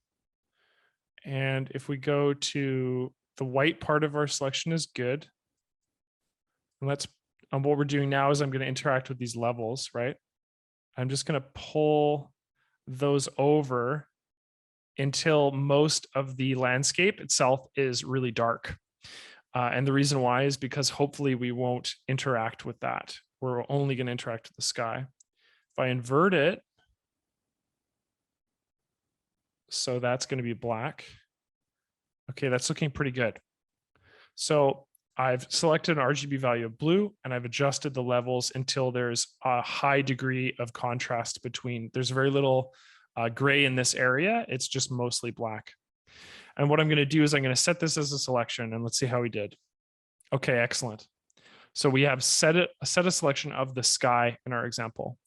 And if we go to the white part of our selection is good. And what we're doing now is I'm going to interact with these levels, right? I'm just going to pull those over until most of the landscape itself is really dark. And the reason why is because hopefully we won't interact with that. We're only going to interact with the sky. If I invert it, so that's going to be black. Okay, that's looking pretty good. So I've selected an RGB value of blue, and I've adjusted the levels until there's a high degree of contrast between. There's very little gray in this area. It's just mostly black. And what I'm going to do is I'm going to set this as a selection, and let's see how we did. Okay, excellent. So we have set a selection of the sky in our example.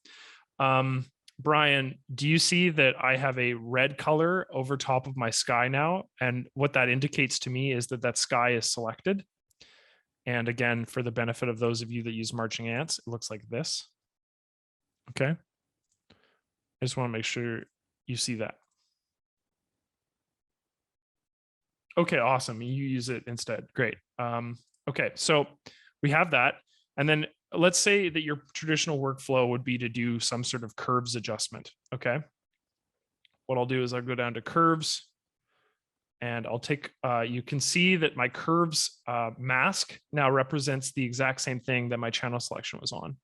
Brian, do you see that I have a red color over top of my sky now? And what that indicates to me is that that sky is selected. And again, for the benefit of those of you that use marching ants, it looks like this. Okay. I just want to make sure you see that. Okay, awesome. You use it instead. Great. Okay, so we have that. And then let's say that your traditional workflow would be to do some sort of curves adjustment. Okay. What I'll do is I'll go down to curves, and I'll take, you can see that my curves mask now represents the exact same thing that my channel selection was on.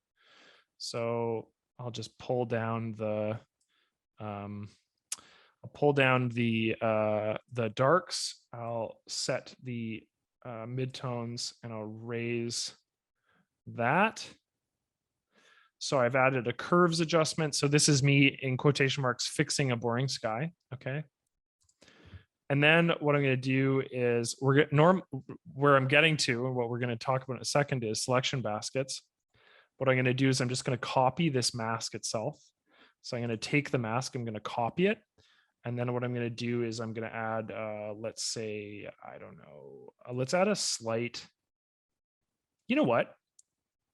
So I'll just pull down the, the darks. I'll set the midtones, and I'll raise that. So I've added a curves adjustment. So this is me in quotation marks fixing a boring sky. Okay. And then what I'm going to do is where I'm getting to, and what we're going to talk about in a second, is selection baskets. What I'm going to do is I'm just going to copy this mask itself. So I'm going to take the mask, I'm going to copy it. And then what I'm going to do is I'm going to add, let's say, I don't know, let's add a slight, you know what?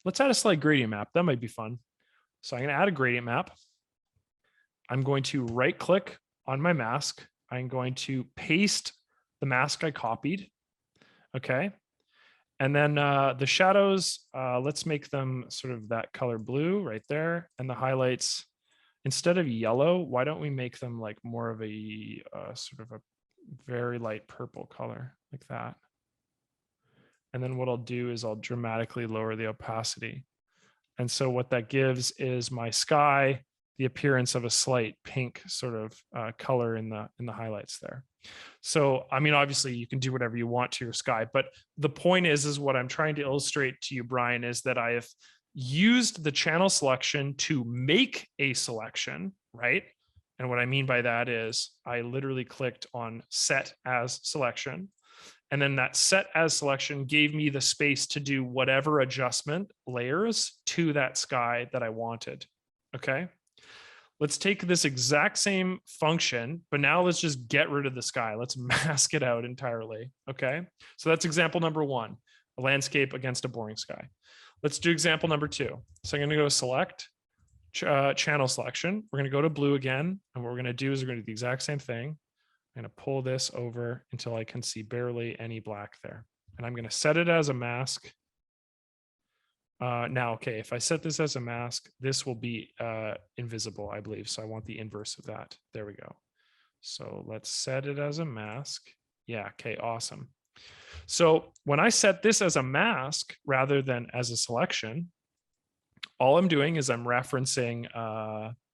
Let's add a slight gradient map. That might be fun. So I'm going to add a gradient map. I'm going to right click on my mask. I'm going to paste the mask I copied. Okay. And then the shadows, let's make them sort of that color blue right there. And the highlights, instead of yellow, why don't we make them like more of a sort of a very light purple color like that. And then what I'll do is I'll dramatically lower the opacity. And so what that gives is my sky the appearance of a slight pink sort of color in the highlights there. So, I mean, obviously you can do whatever you want to your sky, but the point is what I'm trying to illustrate to you, Brian, is that I have used the channel selection to make a selection, right? And what I mean by that is I literally clicked on set as selection. And then that set as selection gave me the space to do whatever adjustment layers to that sky that I wanted. Okay. Let's take this exact same function, but now let's just get rid of the sky. Let's mask it out entirely. Okay. So that's example number one, a landscape against a boring sky. Let's do example number two. So I'm going to go select, channel selection. We're going to go to blue again. And what we're going to do is we're going to do the exact same thing. I'm going to pull this over until I can see barely any black there. And I'm going to set it as a mask. Now, okay, if I set this as a mask, this will be invisible, I believe. So I want the inverse of that. There we go. So let's set it as a mask. Yeah, okay, awesome. So when I set this as a mask rather than as a selection, all I'm doing is I'm referencing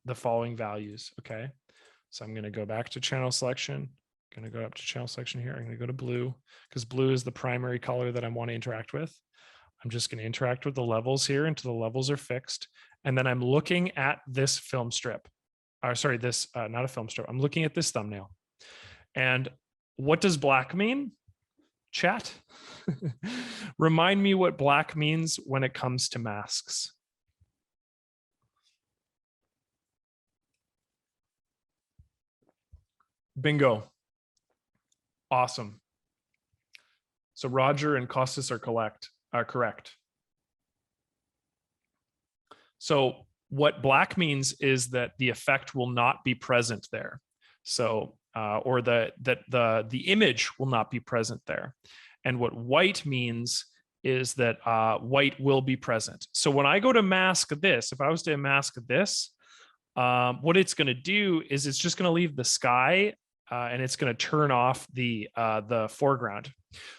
the following values, okay? So I'm gonna go back to channel selection, gonna go up to channel selection here. I'm gonna go to blue because blue is the primary color that I want to interact with. I'm just going to interact with the levels here until the levels are fixed. And then I'm looking at this film strip. Sorry, this, not a film strip. I'm looking at this thumbnail. And what does black mean? Chat? Remind me what black means when it comes to masks. Bingo. Awesome. So Roger and Costas are correct. So what black means is that the effect will not be present there. So, or the image will not be present there. And what white means is that white will be present. So when I go to mask this, if I was to mask this, what it's going to do is it's just going to leave the sky and it's going to turn off the foreground.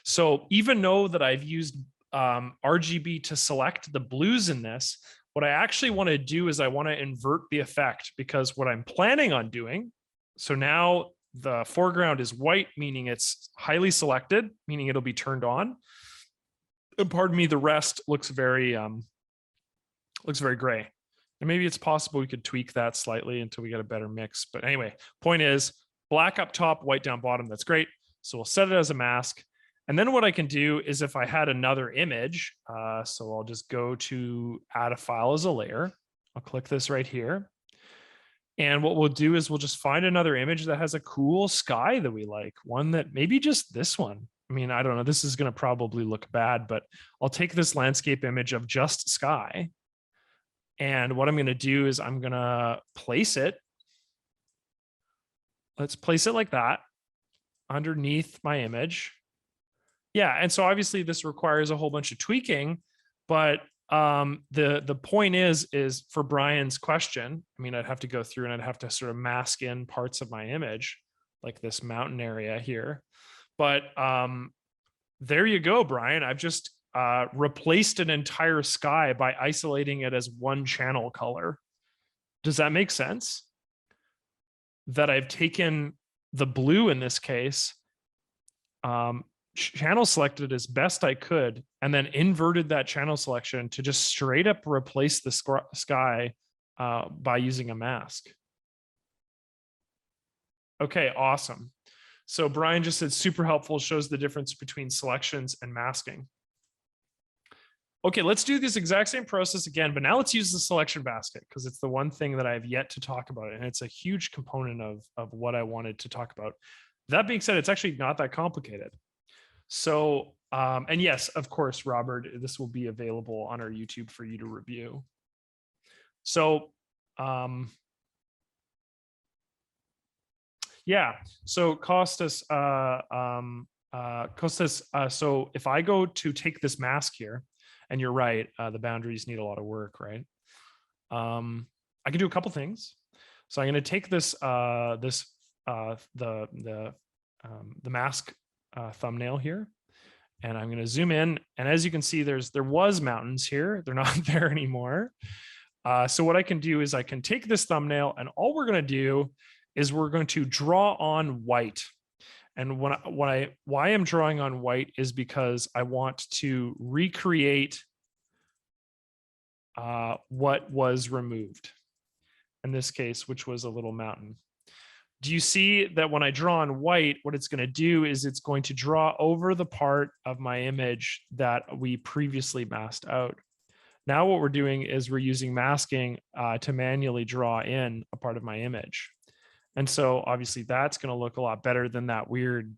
So even though that I've used RGB to select the blues in this, what I actually want to do is I want to invert the effect, because what I'm planning on doing, so now the foreground is white, meaning it's highly selected, meaning it'll be turned on. And pardon me, the rest looks very gray. And maybe it's possible we could tweak that slightly until we get a better mix. But anyway, point is black up top, white down bottom. That's great. So we'll set it as a mask. And then what I can do is if I had another image, so I'll just go to add a file as a layer. I'll click this right here. And what we'll do is we'll just find another image that has a cool sky that we like. One that maybe just this one. I mean, I don't know. This is going to probably look bad, but I'll take this landscape image of just sky. And what I'm going to do is I'm going to place it. Let's place it like that underneath my image. Yeah, and so obviously this requires a whole bunch of tweaking, but the point is for Brian's question, I mean, I'd have to go through and I'd have to sort of mask in parts of my image, like this mountain area here. But there you go, Brian. I've just replaced an entire sky by isolating it as one channel color. Does that make sense? That I've taken the blue in this case, channel selected as best I could, and then inverted that channel selection to just straight up replace the sky by using a mask. Okay, awesome. So Brian just said super helpful, shows the difference between selections and masking. Okay, let's do this exact same process again, but now let's use the selection basket because it's the one thing that I have yet to talk about, and it's a huge component of what I wanted to talk about. That being said, it's actually not that complicated. So, and yes, of course, Robert, this will be available on our YouTube for you to review. So, yeah, so Costas, so if I go to take this mask here, and you're right, the boundaries need a lot of work, right? I can do a couple things. So I'm going to take this, the mask thumbnail here, and I'm going to zoom in. And as you can see, there was mountains here. They're not there anymore. So what I can do is I can take this thumbnail, and all we're going to do is we're going to draw on white. And why I'm drawing on white is because I want to recreate what was removed in this case, which was a little mountain. Do you see that when I draw on white, what it's going to do is it's going to draw over the part of my image that we previously masked out. Now what we're doing is we're using masking to manually draw in a part of my image. And so obviously that's going to look a lot better than that weird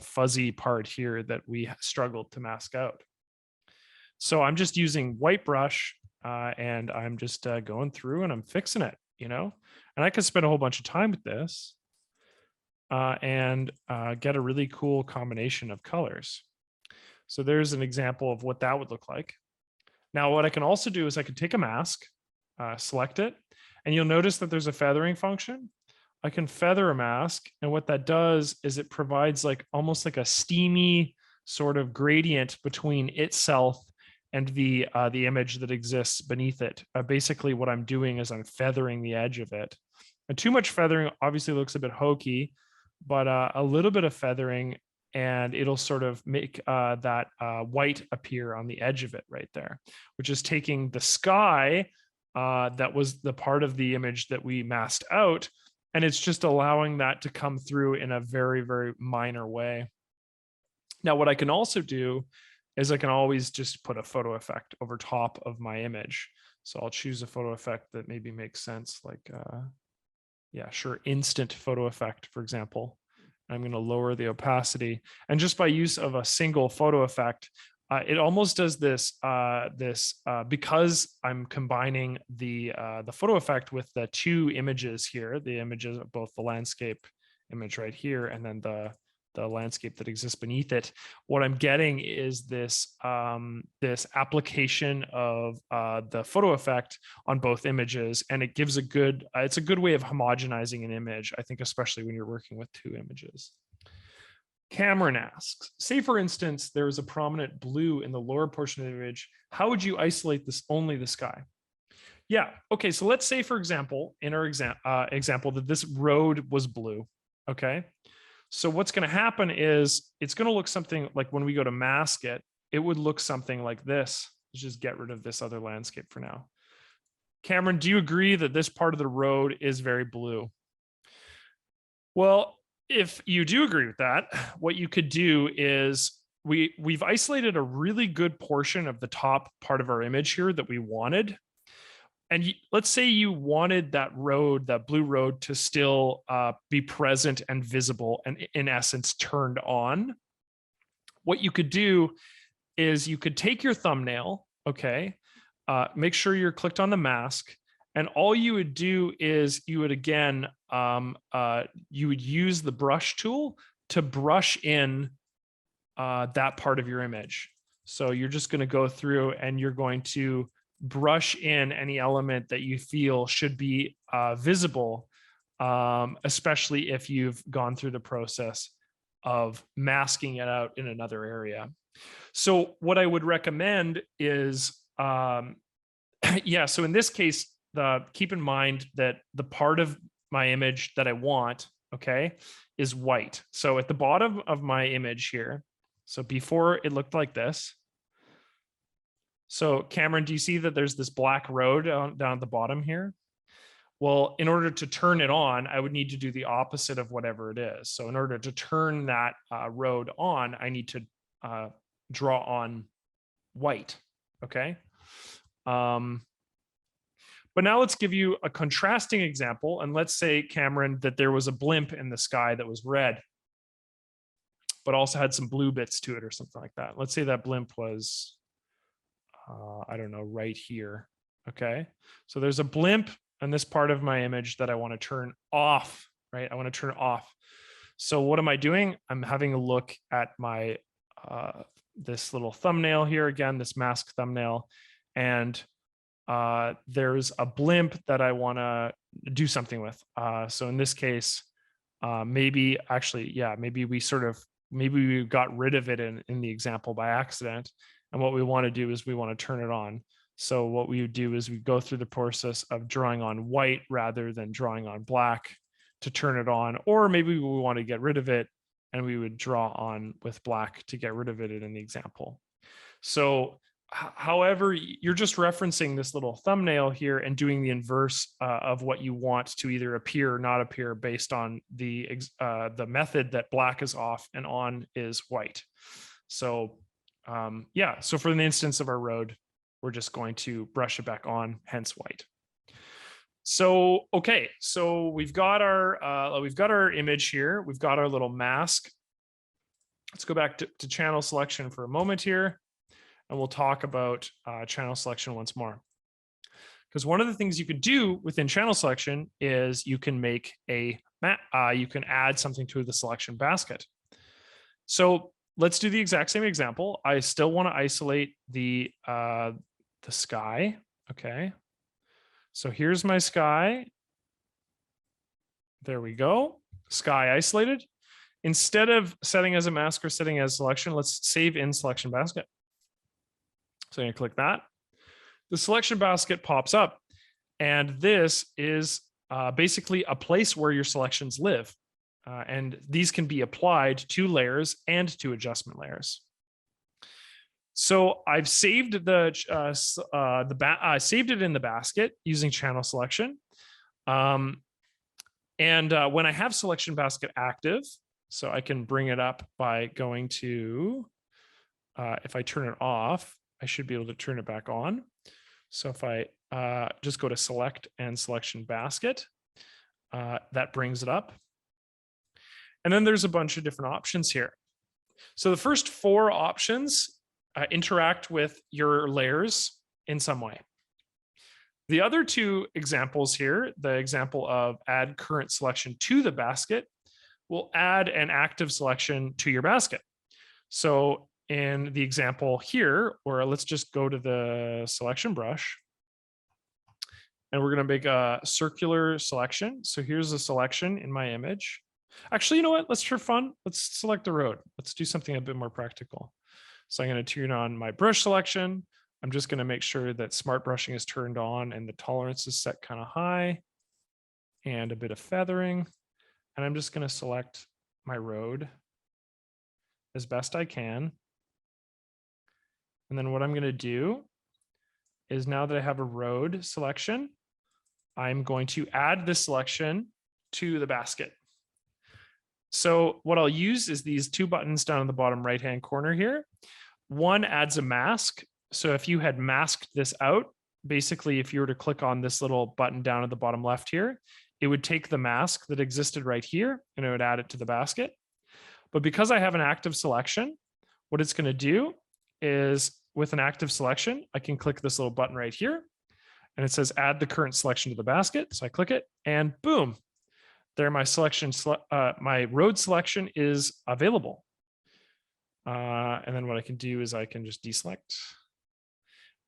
fuzzy part here that we struggled to mask out. So I'm just using white brush and I'm just going through and I'm fixing it, and I could spend a whole bunch of time with this and get a really cool combination of colors. So there's an example of what that would look like. Now, what I can also do is I can take a mask, select it, and you'll notice that there's a feathering function. I can feather a mask, and what that does is it provides like almost like a steamy sort of gradient between itself and the image that exists beneath it. Basically, what I'm doing is I'm feathering the edge of it. And too much feathering obviously looks a bit hokey, but a little bit of feathering and it'll sort of make that white appear on the edge of it right there, which is taking the sky that was the part of the image that we masked out, and it's just allowing that to come through in a very, very minor way. Now, what I can also do is I can always just put a photo effect over top of my image. So I'll choose a photo effect that maybe makes sense, like, yeah, sure, instant photo effect, for example. I'm going to lower the opacity, and just by use of a single photo effect, it almost does this because I'm combining the photo effect with the two images here, the images of both the landscape image right here and then the landscape that exists beneath it. What I'm getting is this this application of the photo effect on both images, and it gives it's a good way of homogenizing an image, I think, especially when you're working with two images. Cameron asks, say for instance, there is a prominent blue in the lower portion of the image. How would you isolate this only the sky? Yeah, okay, so let's say, for example, in our example that this road was blue, okay? So what's going to happen is it's going to look something like, when we go to mask it, it would look something like this. Let's just get rid of this other landscape for now. Cameron, do you agree that this part of the road is very blue? Well, if you do agree with that, what you could do is we've isolated a really good portion of the top part of our image here that we wanted. And let's say you wanted that road, that blue road, to still be present and visible and in essence turned on. What you could do is you could take your thumbnail, okay, make sure you're clicked on the mask, and all you would do is you would again, you would use the brush tool to brush in that part of your image. So you're just going to go through and you're going to brush in any element that you feel should be visible, especially if you've gone through the process of masking it out in another area. So what I would recommend is, yeah, so in this case, keep in mind that the part of my image that I want, okay, is white. So at the bottom of my image here, so before it looked like this. So Cameron, do you see that there's this black road down at the bottom here? Well, in order to turn it on, I would need to do the opposite of whatever it is. So in order to turn that road on, I need to draw on white, okay? But now let's give you a contrasting example. And let's say, Cameron, that there was a blimp in the sky that was red, but also had some blue bits to it or something like that. Let's say that blimp was, I don't know, right here, okay? So there's a blimp in this part of my image that I want to turn off, right? I want to turn it off. So what am I doing? I'm having a look at my, this little thumbnail here again, this mask thumbnail, and there's a blimp that I want to do something with. So in this case, maybe actually, yeah, maybe we got rid of it in the example by accident. And what we want to do is we want to turn it on. So what we would do is we go through the process of drawing on white rather than drawing on black to turn it on, or maybe we want to get rid of it and we would draw on with black to get rid of it in the example. So however, you're just referencing this little thumbnail here and doing the inverse of what you want to either appear or not appear based on the method that black is off and on is white. So yeah, so for the instance of our road, we're just going to brush it back on, hence white. So, okay, so we've got our image here. We've got our little mask. Let's go back to channel selection for a moment here, and we'll talk about channel selection once more. Because one of the things you could do within channel selection is you can make you can add something to the selection basket. So let's do the exact same example. I still want to isolate the sky. Okay. So here's my sky. There we go. Sky isolated. Instead of setting as a mask or setting as selection, let's save in selection basket. So I'm going to click that. The selection basket pops up, and this is basically a place where your selections live. And these can be applied to layers and to adjustment layers. So I've saved saved it in the basket using channel selection. And when I have selection basket active, so I can bring it up by going to, if I turn it off, I should be able to turn it back on. So if I just go to select and selection basket, that brings it up. And then there's a bunch of different options here. So the first 4 options interact with your layers in some way. The other 2 examples here, the example of add current selection to the basket, will add an active selection to your basket. So in the example here, or let's just go to the selection brush, and we're going to make a circular selection. So here's a selection in my image. Actually, you know what? Let's, for fun, let's select the road. Let's do something a bit more practical. So I'm going to turn on my brush selection. I'm just going to make sure that smart brushing is turned on and the tolerance is set kind of high, and a bit of feathering. And I'm just going to select my road as best I can. And then what I'm going to do is, now that I have a road selection, I'm going to add this selection to the basket. So what I'll use is these 2 buttons down in the bottom right-hand corner here. One adds a mask. So if you had masked this out, basically if you were to click on this little button down at the bottom left here, it would take the mask that existed right here and it would add it to the basket. But because I have an active selection, what it's going to do is, with an active selection, I can click this little button right here, and it says add the current selection to the basket. So I click it, and boom, there my selection, my road selection is available. And then what I can do is I can just deselect.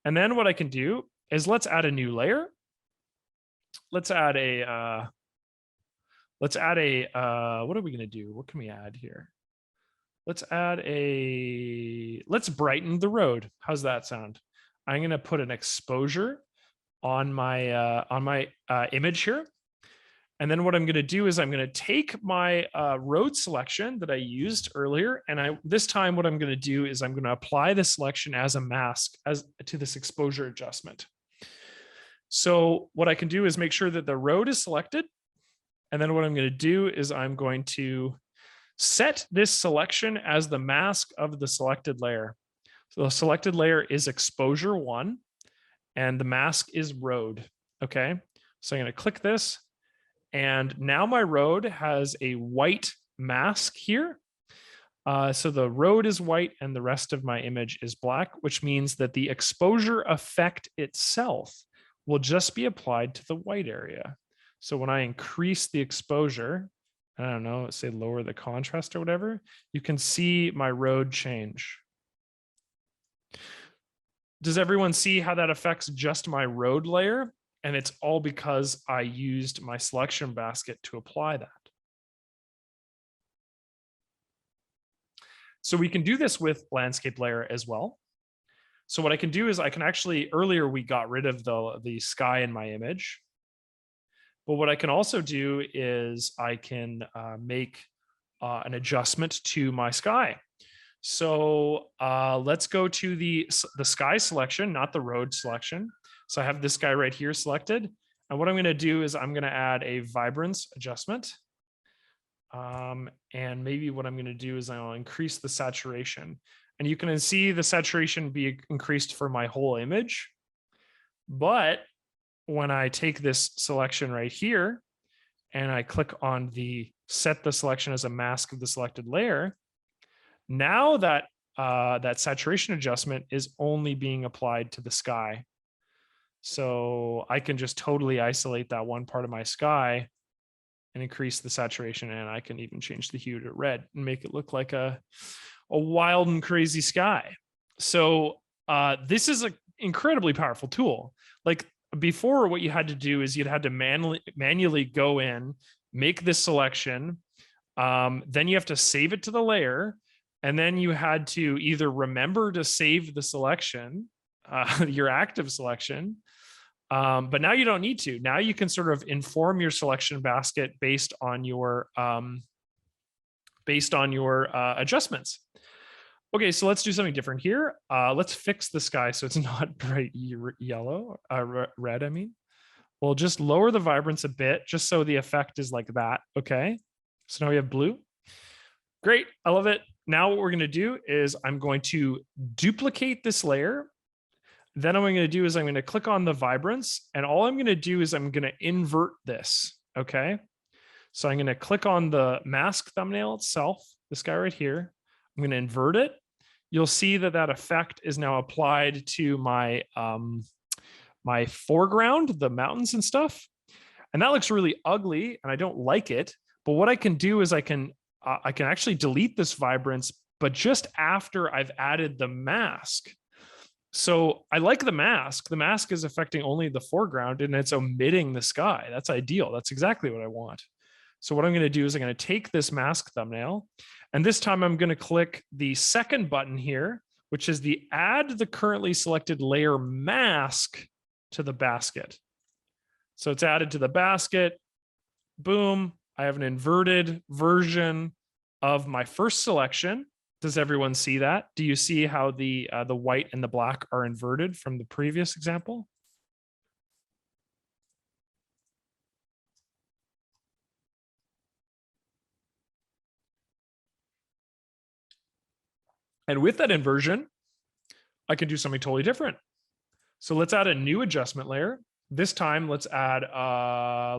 And then what I can do is, let's add a new layer. Let's add a, what are we going to do? What can we add here? Let's brighten the road. How's that sound? I'm going to put an exposure on my image here. And then what I'm going to do is I'm going to take my road selection that I used earlier. And this time what I'm going to do is I'm going to apply the selection as a mask to this exposure adjustment. So what I can do is make sure that the road is selected. And then what I'm going to do is I'm going to set this selection as the mask of the selected layer. So the selected layer is exposure 1 and the mask is road. Okay. So I'm going to click this, and now my road has a white mask here. So the road is white and the rest of my image is black, which means that the exposure effect itself will just be applied to the white area. So when I increase the exposure, I don't know, say lower the contrast or whatever, you can see my road change. Does everyone see how that affects just my road layer? And it's all because I used my selection basket to apply that. So we can do this with landscape layer as well. So what I can do is I can actually, earlier we got rid of the sky in my image. But what I can also do is I can make an adjustment to my sky. So let's go to the sky selection, not the road selection. So I have this guy right here selected. And what I'm going to do is I'm going to add a vibrance adjustment. And maybe what I'm going to do is I'll increase the saturation. And you can see the saturation be increased for my whole image. But when I take this selection right here and I click on the set the selection as a mask of the selected layer, now that saturation adjustment is only being applied to the sky. So I can just totally isolate that one part of my sky and increase the saturation. And I can even change the hue to red and make it look like a wild and crazy sky. So this is an incredibly powerful tool. Like before, what you had to do is you'd had to manually go in, make this selection. Then you have to save it to the layer. And then you had to either remember to save the selection, your active selection, but now you don't need to. Now you can sort of inform your selection basket based on your adjustments. Okay, so let's do something different here. Let's fix the sky so it's not bright yellow, red, I mean. We'll just lower the vibrance a bit just so the effect is like that, okay? So now we have blue. Great, I love it. Now what we're gonna do is I'm going to duplicate this layer. Then what I'm going to do is I'm going to click on the vibrance, and all I'm going to do is I'm going to invert this. Okay. So I'm going to click on the mask thumbnail itself, this guy right here. I'm going to invert it. You'll see that that effect is now applied to my, my foreground, the mountains and stuff. And that looks really ugly and I don't like it. But what I can do is I can actually delete this vibrance, but just after I've added the mask. So I like the mask. The mask is affecting only the foreground and it's omitting the sky. That's ideal. That's exactly what I want. So what I'm going to do is I'm going to take this mask thumbnail, and this time I'm going to click the second button here, which is the add the currently selected layer mask to the basket. So it's added to the basket. Boom. I have an inverted version of my first selection. Does everyone see that? Do you see how the white and the black are inverted from the previous example? And with that inversion, I can do something totally different. So let's add a new adjustment layer. This time, let's add a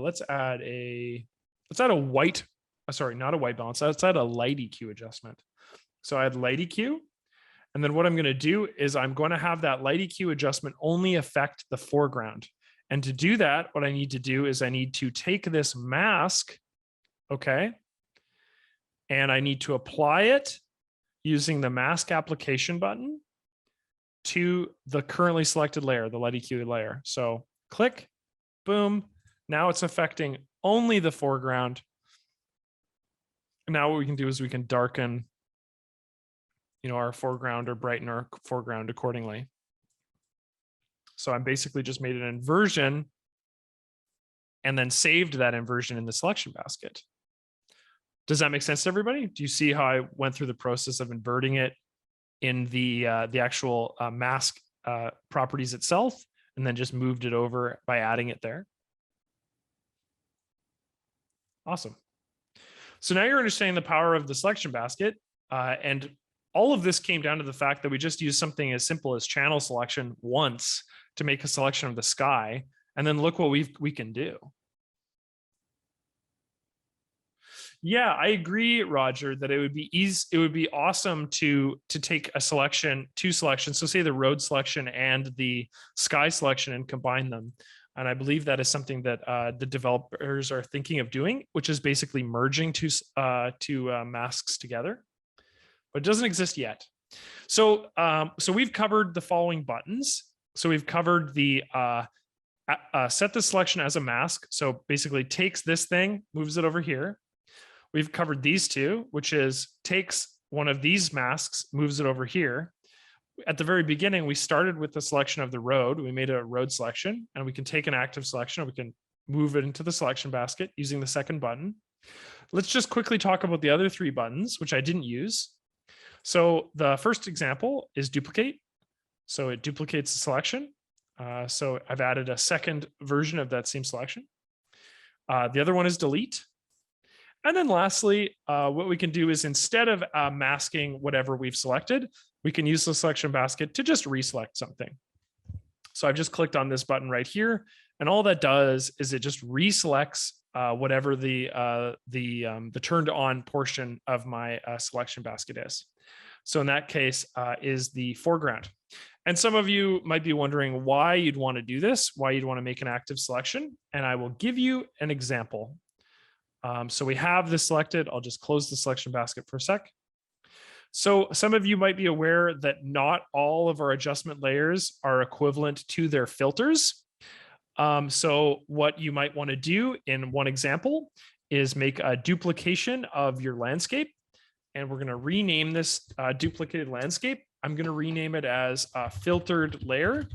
white, sorry, not a white balance. Let's add a light EQ adjustment. So I had light EQ. And then what I'm going to do is I'm going to have that light EQ adjustment only affect the foreground. And to do that, what I need to do is I need to take this mask, okay, and I need to apply it using the mask application button to the currently selected layer, the light EQ layer. So click, boom. Now it's affecting only the foreground. Now what we can do is we can darken, our foreground or brighten our foreground accordingly. So I'm basically just made an inversion and then saved that inversion in the selection basket. Does that make sense to everybody? Do you see how I went through the process of inverting it in the actual mask properties itself, and then just moved it over by adding it there? Awesome. So now you're understanding the power of the selection basket, and all of this came down to the fact that we just used something as simple as channel selection once to make a selection of the sky, and then look what we can do. Yeah, I agree, Roger, that it would be easy. It would be awesome to take a selection, two selections. So say the road selection and the sky selection and combine them. And I believe that is something that the developers are thinking of doing, which is basically merging two masks together, but it doesn't exist yet. So so we've covered the following buttons. So we've covered the set the selection as a mask. So basically takes this thing, moves it over here. We've covered these two, which is takes one of these masks, moves it over here. At the very beginning, we started with the selection of the road. We made a road selection, and we can take an active selection, and we can move it into the selection basket using the second button. Let's just quickly talk about the other three buttons, which I didn't use. So the first example is duplicate. So it duplicates the selection. So I've added a second version of that same selection. The other one is delete. And then lastly, what we can do is instead of masking whatever we've selected, we can use the selection basket to just reselect something. So I've just clicked on this button right here, and all that does is it just reselects whatever the turned on portion of my selection basket is. So in that case is the foreground. And some of you might be wondering why you'd want to do this, why you'd want to make an active selection. And I will give you an example. So we have this selected. I'll just close the selection basket for a sec. So some of you might be aware that not all of our adjustment layers are equivalent to their filters. So what you might want to do in one example is make a duplication of your landscape. And we're going to rename this duplicated landscape. I'm going to rename it as a filtered layer.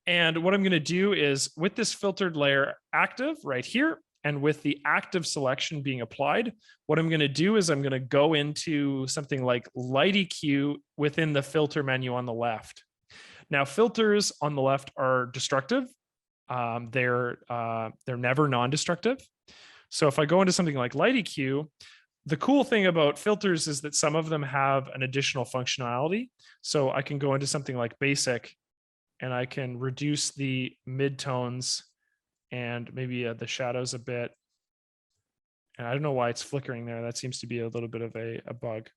And what I'm going to do is with this filtered layer active right here, and with the active selection being applied, what I'm going to do is I'm going to go into something like light EQ within the filter menu on the left. Now, filters on the left are destructive. They're never non-destructive. So if I go into something like light EQ, the cool thing about filters is that some of them have an additional functionality. So I can go into something like basic and I can reduce the midtones and maybe the shadows a bit. And I don't know why it's flickering there. That seems to be a little bit of a bug.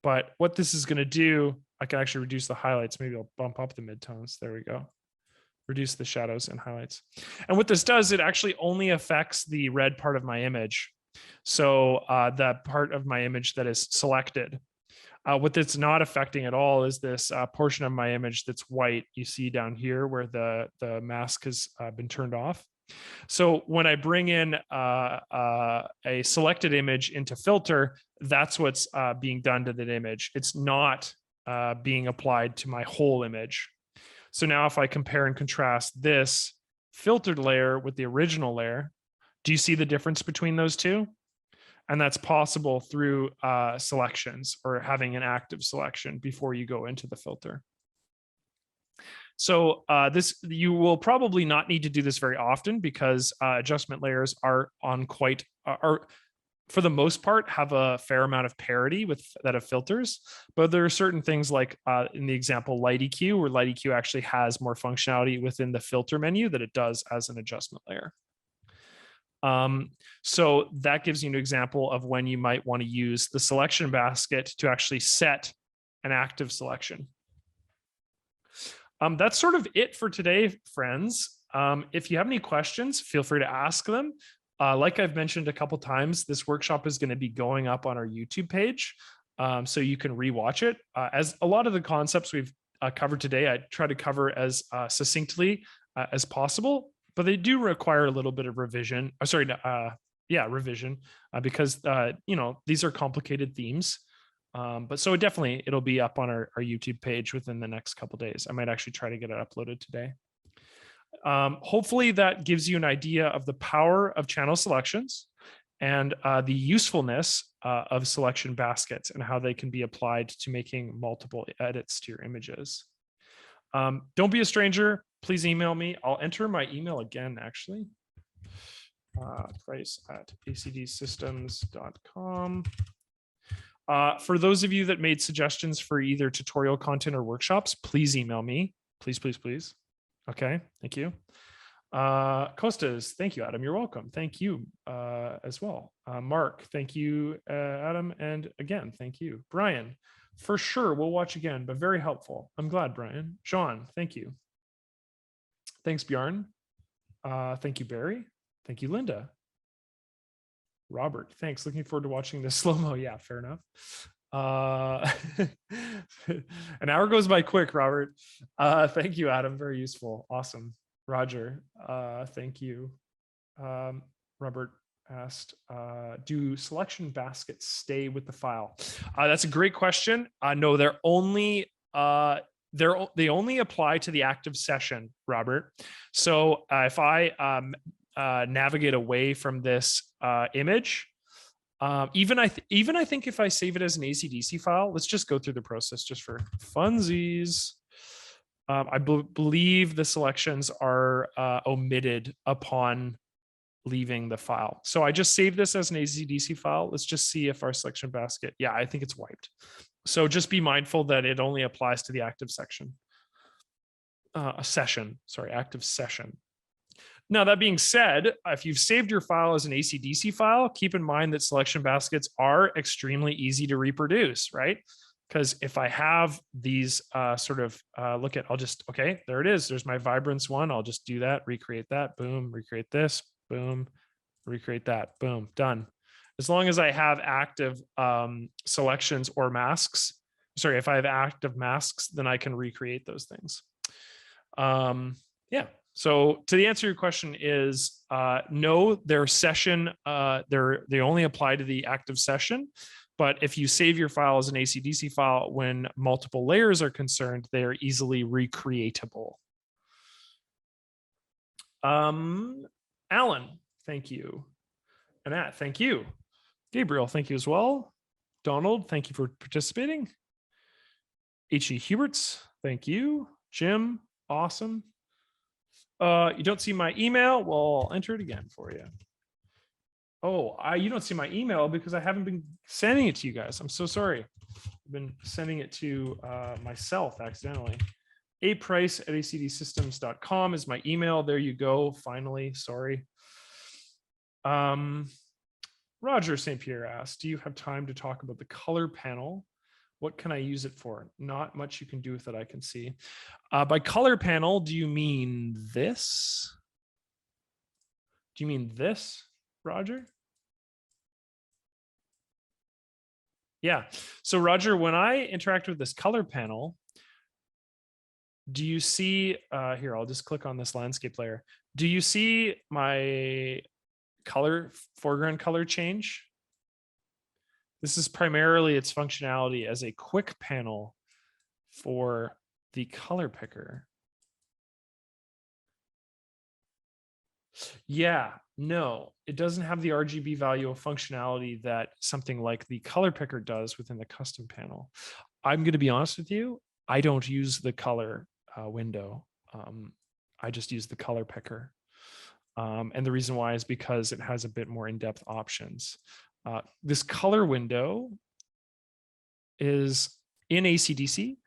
But what this is going to do, I can actually reduce the highlights. Maybe I'll bump up the midtones. There we go. Reduce the shadows and highlights. And what this does, it actually only affects the red part of my image. So the part of my image that is selected. What it's not affecting at all is this portion of my image that's white. You see down here where the mask has been turned off. So when I bring in a selected image into filter, that's what's being done to that image. It's not being applied to my whole image. So now if I compare and contrast this filtered layer with the original layer, do you see the difference between those two? And that's possible through selections or having an active selection before you go into the filter. So you will probably not need to do this very often because adjustment layers are for the most part have a fair amount of parity with that of filters. But there are certain things like in the example light EQ, where light EQ actually has more functionality within the filter menu than it does as an adjustment layer. So that gives you an example of when you might want to use the selection basket to actually set an active selection. That's sort of it for today, friends. If you have any questions, feel free to ask them. Like I've mentioned a couple times, this workshop is going to be going up on our YouTube page, so you can rewatch it. As a lot of the concepts we've covered today, I try to cover as succinctly as possible. But they do require a little bit of revision. Revision, because these are complicated themes. But so it'll be up on our YouTube page within the next couple of days. I might actually try to get it uploaded today. Hopefully that gives you an idea of the power of channel selections and the usefulness of selection baskets and how they can be applied to making multiple edits to your images. Don't be a stranger. Please email me. I'll enter my email again, actually. price@acdsystems.com. For those of you that made suggestions for either tutorial content or workshops, please email me. Please, please, please. Okay, thank you. Costas, thank you, Adam. You're welcome. Thank you as well. Mark, thank you, Adam. And again, thank you. Brian, for sure, we'll watch again, but very helpful. I'm glad, Brian. Sean, thank you. Thanks, Bjorn. Thank you, Barry. Thank you, Linda. Robert, thanks. Looking forward to watching this slow-mo. Yeah, fair enough. An hour goes by quick, Robert. Thank you, Adam. Very useful. Awesome. Roger, thank you. Robert asked, do selection baskets stay with the file? That's a great question. No, they only apply to the active session, Robert. So if I navigate away from this image, even I think if I save it as an ACDSee file, let's just go through the process just for funsies. I believe the selections are omitted upon leaving the file. So I just saved this as an ACDSee file. Let's just see if our selection basket, yeah, I think it's wiped. So just be mindful that it only applies to the active section. Active session. Now, that being said, if you've saved your file as an ACDSee file, keep in mind that selection baskets are extremely easy to reproduce, right? Because if I have these okay, there it is. There's my vibrance one. I'll just do that, recreate that, boom, recreate this, boom, recreate that, boom, done. As long as I have active selections or masks, sorry, if I have active masks, then I can recreate those things. Yeah. So to the answer to your question is no, their session, they only apply to the active session. But if you save your file as an ACDSee file, when multiple layers are concerned, they are easily recreatable. Alan, thank you. Annette, thank you. Gabriel, thank you as well. Donald, thank you for participating. H.E. Huberts, thank you. Jim, awesome. You don't see my email? Well, I'll enter it again for you. Oh, you don't see my email because I haven't been sending it to you guys. I'm so sorry. I've been sending it to myself accidentally. aprice@acdsystems.com is my email. There you go. Finally, sorry. Roger St. Pierre asked, do you have time to talk about the color panel? What can I use it for? Not much you can do with it, I can see. By color panel, do you mean this? Do you mean this, Roger? Yeah. So Roger, when I interact with this color panel, do you see, here, I'll just click on this landscape layer. Do you see my foreground color change? This is primarily its functionality as a quick panel for the color picker. Yeah, no, it doesn't have the RGB value of functionality that something like the color picker does within the custom panel. I'm going to be honest with you. I don't use the color window. I just use the color picker. And the reason why is because it has a bit more in-depth options. This color window is in ACDSee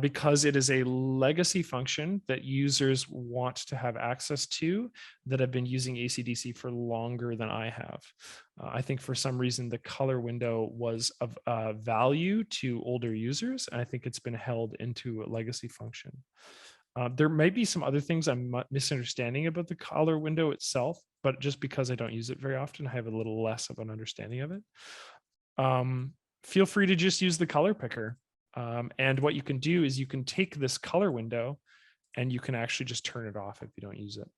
because it is a legacy function that users want to have access to that have been using ACDSee for longer than I have. I think for some reason the color window was of value to older users, and I think it's been held into a legacy function. There may be some other things I'm misunderstanding about the color window itself, but just because I don't use it very often, I have a little less of an understanding of it. Feel free to just use the color picker. And what you can do is you can take this color window and you can actually just turn it off if you don't use it.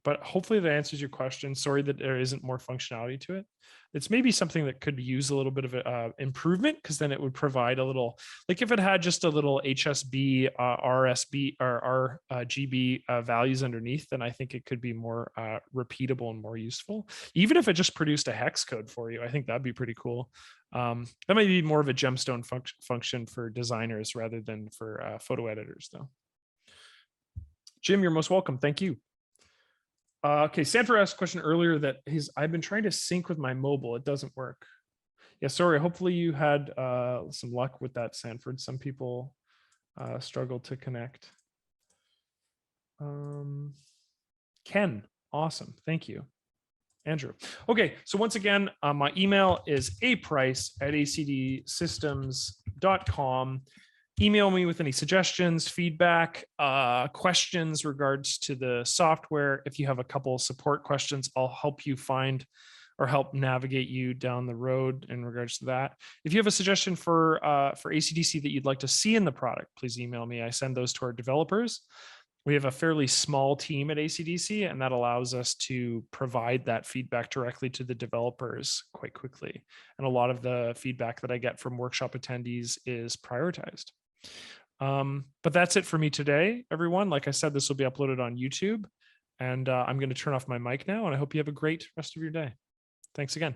But hopefully that answers your question. Sorry that there isn't more functionality to it. It's maybe something that could use a little bit of improvement, because then it would provide a little, like if it had just a little HSB, RSB or RGB values underneath, then I think it could be more repeatable and more useful. Even if it just produced a hex code for you, I think that'd be pretty cool. That might be more of a gemstone function for designers rather than for photo editors though. Jim, you're most welcome. Thank you. Okay, Sanford asked a question earlier that I've been trying to sync with my mobile. It doesn't work. Yeah, sorry. Hopefully you had some luck with that, Sanford. Some people struggle to connect. Ken, awesome. Thank you. Andrew. Okay, so once again, my email is aprice@acdsystems.com. Email me with any suggestions, feedback, questions regards to the software. If you have a couple support questions, I'll help you find or help navigate you down the road in regards to that. If you have a suggestion for ACDSee that you'd like to see in the product, please email me. I send those to our developers. We have a fairly small team at ACDSee, and that allows us to provide that feedback directly to the developers quite quickly. And a lot of the feedback that I get from workshop attendees is prioritized. But that's it for me today, everyone. Like I said, this will be uploaded on YouTube, and I'm going to turn off my mic now, and I hope you have a great rest of your day. Thanks again.